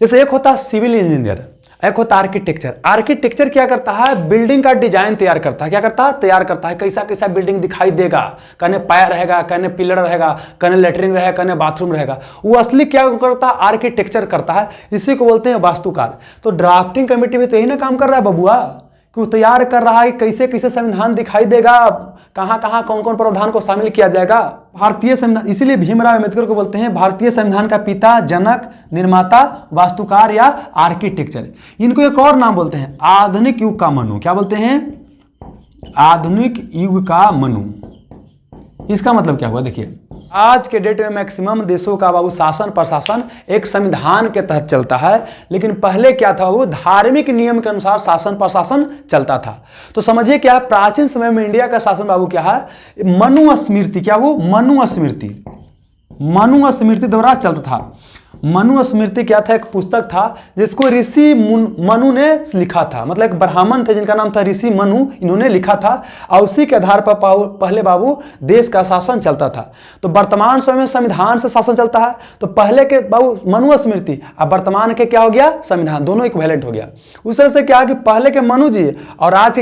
जैसे एक होता है सिविल इंजीनियर, एक होता है आर्किटेक्चर। आर्किटेक्चर क्या करता है? बिल्डिंग का डिजाइन तैयार करता है। क्या करता है? तैयार करता है। कैसा कैसा बिल्डिंग दिखाई देगा, कहने पाया रहेगा, कहने पिलर रहेगा, कहने लेटरिन रहेगा, कहने बाथरूम रहेगा, वो असली क्या करता है? आर्किटेक्चर करता है। इसी को बोलते हैं वास्तुकार। तो ड्राफ्टिंग कमेटी भी तो यही ना काम कर रहा है बबुआ, कि वो तैयार कर रहा है कैसे कैसे संविधान दिखाई देगा, कहां कहां कौन कौन प्रावधान को शामिल किया जाएगा। भारतीय संविधान, इसीलिए भीमराव अम्बेडकर को बोलते हैं भारतीय संविधान का पिता, जनक, निर्माता, वास्तुकार या आर्किटेक्चर। इनको एक और नाम बोलते हैं आधुनिक युग का मनु। क्या बोलते हैं? आधुनिक युग का मनु। इसका मतलब क्या हुआ? देखिए आज के डेट में मैक्सिमम देशों का बाबू शासन प्रशासन एक संविधान के तहत चलता है, लेकिन पहले क्या था? वो धार्मिक नियम के अनुसार शासन प्रशासन चलता था। तो समझिए क्या प्राचीन समय में इंडिया का शासन बाबू क्या है? मनुस्मृति। क्या वो? मनुस्मृति। मनुस्मृति द्वारा चलता था। मनुस्मृति क्या था? एक पुस्तक था जिसको ऋषि मनु ने लिखा था। मतलब एक ब्राह्मण थे जिनका नाम था ऋषि मनु, इन्होंने लिखा था और उसी के आधार पर पहले बाबू देश का शासन चलता था। तो वर्तमान समय में संविधान से शासन चलता है। तो पहले के बाबू मनुस्मृति और वर्तमान के क्या हो गया? संविधान, दोनों इक्विवेलेंट हो गया। उस तरह से क्या है कि पहले के मनु जी और आज के